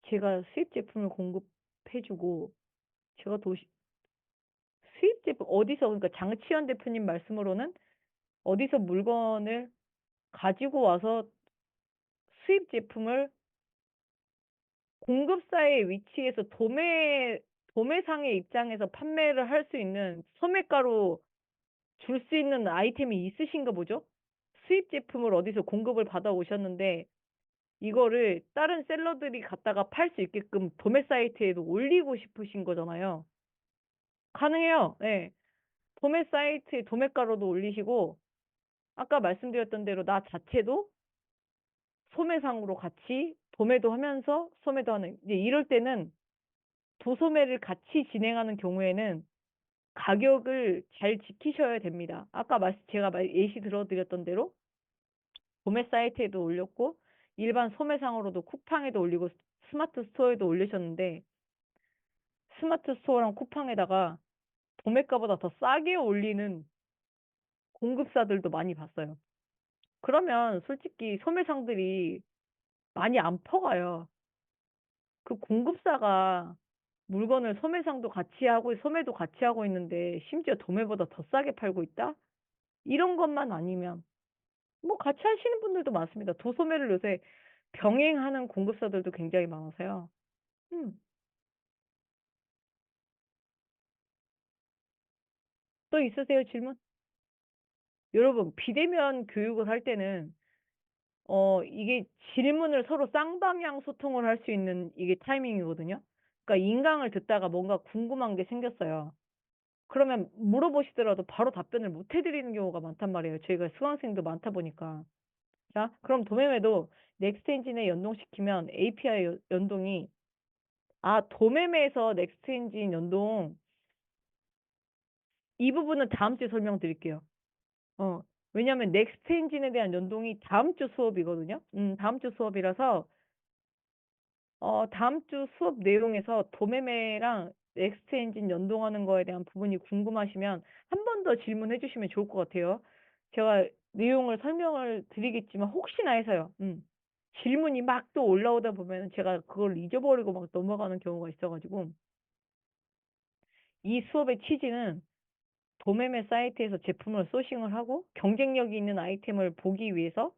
제가 수입 제품을 공급해주고, 제가 수입 제품, 어디서, 그러니까 장치현 대표님 말씀으로는 어디서 물건을 가지고 와서 수입 제품을 공급사의 위치에서 도매상의 입장에서 판매를 할 수 있는 소매가로 줄 수 있는 아이템이 있으신가 보죠? 수입 제품을 어디서 공급을 받아 오셨는데 이거를 다른 셀러들이 갖다가 팔 수 있게끔 도매 사이트에도 올리고 싶으신 거잖아요. 가능해요. 네. 도매 사이트에 도매가로도 올리시고 아까 말씀드렸던 대로 나 자체도 소매상으로 같이 도매도 하면서 소매도 하는 이제 이럴 때는 도소매를 같이 진행하는 경우에는 가격을 잘 지키셔야 됩니다. 아까 제가 예시 들어드렸던 대로 도매 사이트에도 올렸고 일반 소매상으로도 쿠팡에도 올리고 스마트 스토어에도 올리셨는데 스마트 스토어랑 쿠팡에다가 도매가보다 더 싸게 올리는 공급사들도 많이 봤어요. 그러면 솔직히 소매상들이 많이 안 퍼가요. 그 공급사가 물건을 소매상도 같이 하고 소매도 같이 하고 있는데 심지어 도매보다 더 싸게 팔고 있다? 이런 것만 아니면 뭐 같이 하시는 분들도 많습니다. 도소매를 요새 병행하는 공급사들도 굉장히 많아서요. 음, 또 있으세요, 질문? 여러분, 비대면 교육을 할 때는 이게 질문을 서로 쌍방향 소통을 할 수 있는 이게 타이밍이거든요. 그러니까 인강을 듣다가 뭔가 궁금한 게 생겼어요. 그러면 물어보시더라도 바로 답변을 못 해드리는 경우가 많단 말이에요. 저희가 수강생도 많다 보니까. 자, 그럼 도매매도 넥스트 엔진에 연동시키면 API 연동이, 도매매에서 넥스트 엔진 연동, 이 부분은 다음 주에 설명드릴게요. 왜냐면 넥스트 엔진에 대한 연동이 다음 주 수업이거든요. 다음 주 수업이라서 다음 주 수업 내용에서 도매매랑 넥스트 엔진 연동하는 거에 대한 부분이 궁금하시면 한 번 더 질문해 주시면 좋을 것 같아요. 제가 내용을 설명을 드리겠지만 혹시나 해서요. 질문이 막 또 올라오다 보면 제가 그걸 잊어버리고 막 넘어가는 경우가 있어가지고 이 수업의 취지는 도매매 사이트에서 제품을 소싱을 하고 경쟁력이 있는 아이템을 보기 위해서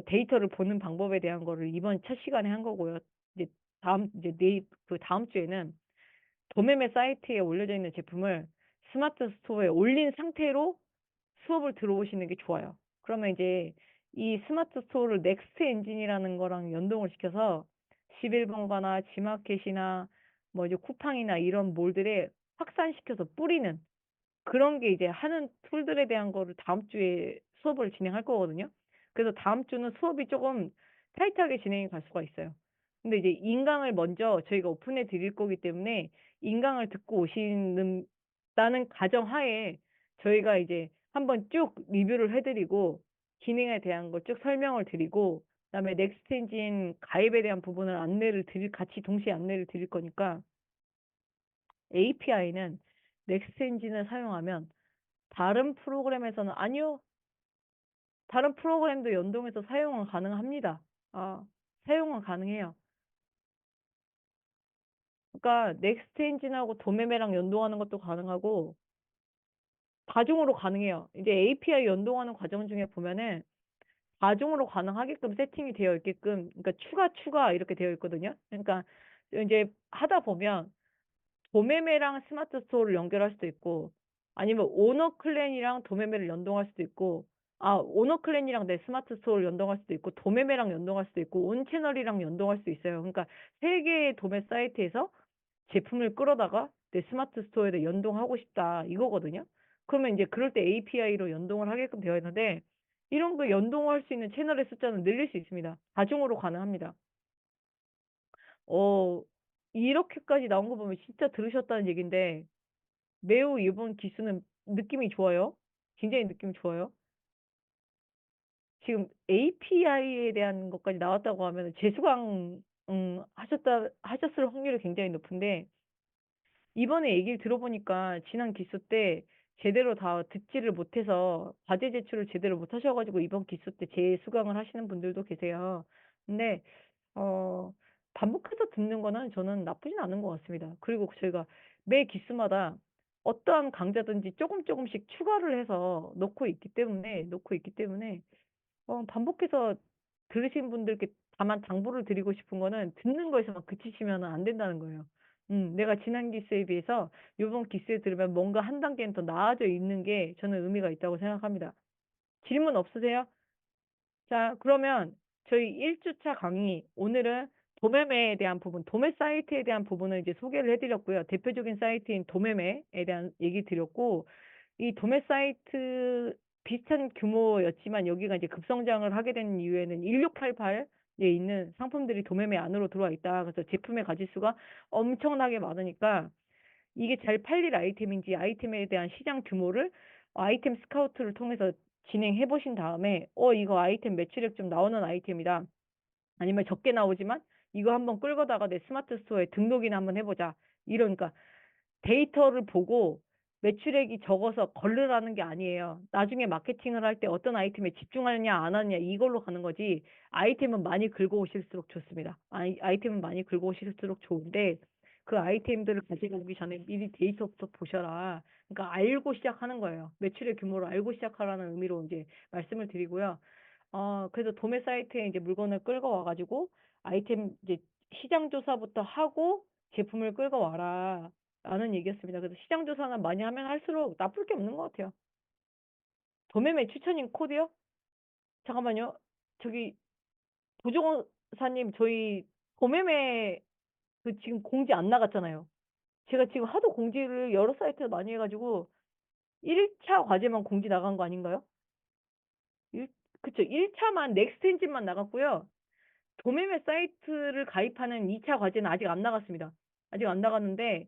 데이터를 보는 방법에 대한 거를 이번 첫 시간에 한 거고요. 이제 그 다음 주에는 도매매 사이트에 올려져 있는 제품을 스마트 스토어에 올린 상태로 수업을 들어오시는 게 좋아요. 그러면 이제 이 스마트 스토어를 넥스트 엔진이라는 거랑 연동을 시켜서 11번가나 지마켓이나 뭐 이제 쿠팡이나 이런 몰들에 확산시켜서 뿌리는 그런 게 이제 하는 툴들에 대한 거를 다음 주에 수업을 진행할 거거든요. 그래서 다음 주는 수업이 조금 타이트하게 진행이 갈 수가 있어요. 근데 이제 인강을 먼저 저희가 오픈해 드릴 거기 때문에 인강을 듣고 오시는 다는 가정하에 저희가 이제 한번 쭉 리뷰를 해드리고 기능에 대한 걸 쭉 설명을 드리고 그다음에 넥스트 엔진 가입에 대한 부분을 같이 동시에 안내를 드릴 거니까 API는 넥스트 엔진을 사용하면 다른 프로그램에서는 아니요. 다른 프로그램도 연동해서 사용은 가능합니다. 사용은 가능해요. 그러니까 넥스트 엔진하고 도매매랑 연동하는 것도 가능하고 다중으로 가능해요. 이제 API 연동하는 과정 중에 보면은 다중으로 가능하게끔 세팅이 되어 있게끔 그러니까 추가 이렇게 되어 있거든요. 그러니까 이제 하다 보면 도매매랑 스마트 스토어를 연결할 수도 있고 아니면 오너 클랜이랑 도매매를 연동할 수도 있고 오너 클랜이랑 내 스마트 스토어를 연동할 수도 있고 도매매랑 연동할 수도 있고 온 채널이랑 연동할 수도 있어요. 그러니까 세 개의 도매 사이트에서 제품을 끌어다가 내 스마트 스토어에 연동하고 싶다 이거거든요. 그러면 이제 그럴 때 API로 연동을 하게끔 되어 있는데 이런 거 연동할 수 있는 채널의 숫자는 늘릴 수 있습니다. 다중으로 가능합니다. 이렇게까지 나온 거 보면 진짜 들으셨다는 얘기인데 매우 이번 기수는 느낌이 좋아요. 굉장히 느낌이 좋아요. 지금 API에 대한 것까지 나왔다고 하면 재수강 하셨을 확률이 굉장히 높은데 이번에 얘기를 들어보니까 지난 기수 때 제대로 다 듣지를 못해서 과제 제출을 제대로 못 하셔가지고 이번 기수 때 재수강을 하시는 분들도 계세요. 근데 반복해서 듣는 거는 저는 나쁘진 않은 것 같습니다. 그리고 저희가 매 기수마다 어떠한 강좌든지 조금씩 추가를 해서 놓고 있기 때문에 반복해서 들으신 분들께 다만 당부를 드리고 싶은 거는 듣는 거에서만 그치시면 안 된다는 거예요. 내가 지난 기수에 비해서 이번 기수에 들으면 뭔가 한 단계는 더 나아져 있는 게 저는 의미가 있다고 생각합니다. 질문 없으세요? 자, 그러면 저희 1주차 강의, 오늘은 도매매에 대한 부분, 도매 사이트에 대한 부분을 이제 소개를 해드렸고요. 대표적인 사이트인 도매매에 대한 얘기 드렸고, 이 도매 사이트 비슷한 규모였지만 여기가 이제 급성장을 하게 된 이유에는 1688에 있는 상품들이 도매매 안으로 들어와 있다. 그래서 제품의 가짓수가 엄청나게 많으니까 이게 잘 팔릴 아이템인지 아이템에 대한 시장 규모를 아이템 스카우트를 통해서 진행해 보신 다음에 이거 아이템 매출액 좀 나오는 아이템이다. 아니면 적게 나오지만 이거 한번 끌고다가 내 스마트 스토어에 등록이나 한번 해보자. 이러니까 데이터를 보고 매출액이 적어서 걸르라는 게 아니에요. 나중에 마케팅을 할 때 어떤 아이템에 집중하느냐 안 하느냐 이걸로 가는 거지 아이템은 많이 긁어 오실수록 좋습니다. 아이템은 많이 긁어 오실수록 좋은데 그 아이템들을 가지고 오기 전에 미리 데이터부터 보셔라. 그러니까 알고 시작하는 거예요. 매출의 규모를 알고 시작하라는 의미로 이제 말씀을 드리고요. 그래서 도매 사이트에 이제 물건을 끌고 와가지고 아이템 이제 시장 조사부터 하고 제품을 끌고 와라. 라는 얘기였습니다. 그래서 시장 조사는 많이 하면 할수록 나쁠 게 없는 것 같아요. 도매매 추천인 코드요? 잠깐만요. 저기 보조공사님 저희 도매매 그 지금 공지 안 나갔잖아요. 제가 지금 하도 공지를 여러 사이트에 많이 해가지고 1차 과제만 공지 나간 거 아닌가요? 그쵸. 1차만 넥스트 엔진만 나갔고요. 도매매 사이트를 가입하는 2차 과제는 아직 안 나갔습니다. 아직 안 나갔는데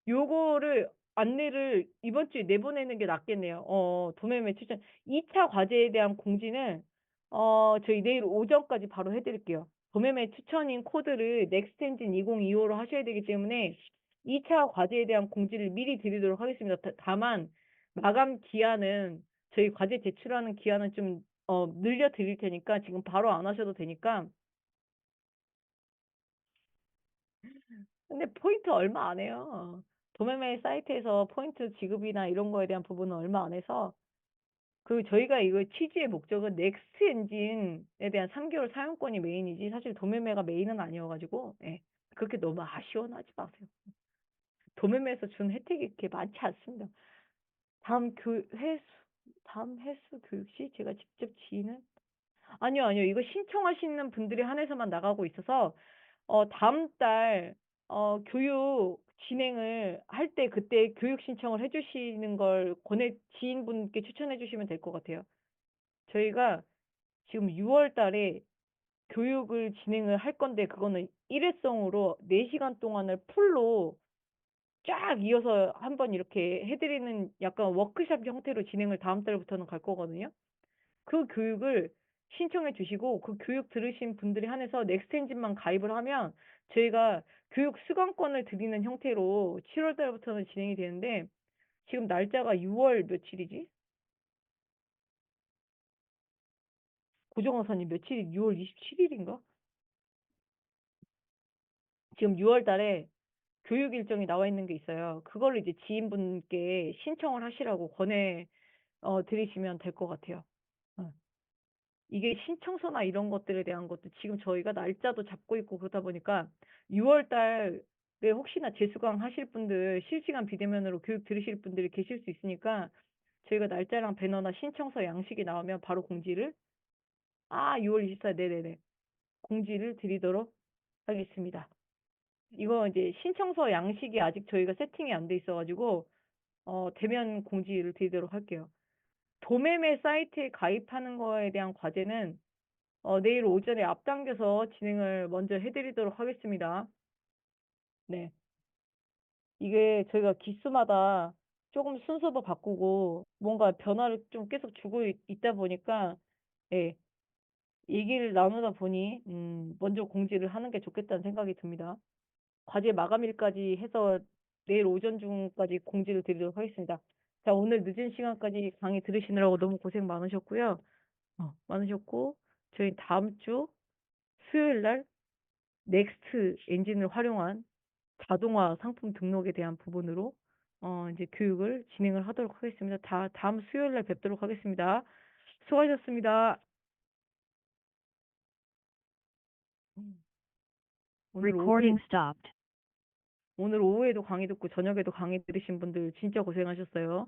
요거를 안내를 이번 주에 내보내는 게 낫겠네요. 도매매 추천 2차 과제에 대한 공지는 저희 내일 오전까지 바로 해드릴게요. 도매매 추천인 코드를 넥스트 엔진 2025로 하셔야 되기 때문에 2차 과제에 대한 공지를 미리 드리도록 하겠습니다. 다만 마감 기한은 저희 과제 제출하는 기한은 좀 늘려 드릴 테니까 지금 바로 안 하셔도 되니까. 근데 포인트 얼마 안 해요. 도매매 사이트에서 포인트 지급이나 이런 거에 대한 부분은 얼마 안 해서 그 저희가 이거 취지의 목적은 넥스트 엔진에 대한 3개월 사용권이 메인이지 사실 도매매가 메인은 아니어가지고 예. 그렇게 너무 아쉬워하지 마세요. 도매매에서 준 혜택이 그렇게 많지 않습니다. 다음 횟수 교육 시 제가 직접 지인은 아니요. 이거 신청하시는 분들이 한해서만 나가고 있어서, 다음 달, 교육 진행을 할 때 그때 교육 신청을 해주시는 걸 지인분께 추천해 주시면 될 것 같아요. 저희가 지금 6월 달에 교육을 진행을 할 건데, 그거는 일회성으로 4시간 동안을 풀로 쫙 이어서 한번 이렇게 해드리는 약간 워크숍 형태로 진행을 다음 달부터는 갈 거거든요. 그 교육을 신청해 주시고 그 교육 들으신 분들이 한해서 넥스트 엔진만 가입을 하면 저희가 교육 수강권을 드리는 형태로 7월 달부터는 진행이 되는데 지금 날짜가 6월 며칠이지? 고정호사님 며칠이 6월 27일인가? 지금 6월 달에 교육 일정이 나와 있는 게 있어요. 그걸 이제 지인분께 신청을 하시라고 드리시면 될 것 같아요. 어. 이게 신청서나 이런 것들에 대한 것도 지금 저희가 날짜도 잡고 있고 그러다 보니까 6월 달에 혹시나 재수강 하실 분들 실시간 비대면으로 교육 들으실 분들이 계실 수 있으니까 저희가 날짜랑 배너나 신청서 양식이 나오면 바로 6월 24일 네네네 공지를 드리도록 하겠습니다. 이거 이제 신청서 양식이 아직 저희가 세팅이 안 돼 있어가지고 대면 공지를 드리도록 할게요. 도매매 사이트에 가입하는 거에 대한 과제는 내일 오전에 앞당겨서 진행을 먼저 해드리도록 하겠습니다. 네. 이게 저희가 기수마다 조금 순서도 바꾸고 뭔가 변화를 좀 계속 주고 있다 보니까 예, 얘기를 나누다 보니 먼저 공지를 하는 게 좋겠다는 생각이 듭니다. 과제 마감일까지 해서 내일 오전 중까지 공지를 드리도록 하겠습니다. 자, 오늘 늦은 시간까지 강의 들으시느라고 너무 고생 많으셨고요. 많으셨고 저희 다음 주 수요일 날 넥스트 엔진을 활용한 자동화 상품 등록에 대한 부분으로 이제 교육을 진행을 하도록 하겠습니다. 다음 수요일 날 뵙도록 하겠습니다. 수고하셨습니다. 오늘 Recording stopped. 오늘 오후에도 강의 듣고 저녁에도 강의 들으신 분들 진짜 고생하셨어요.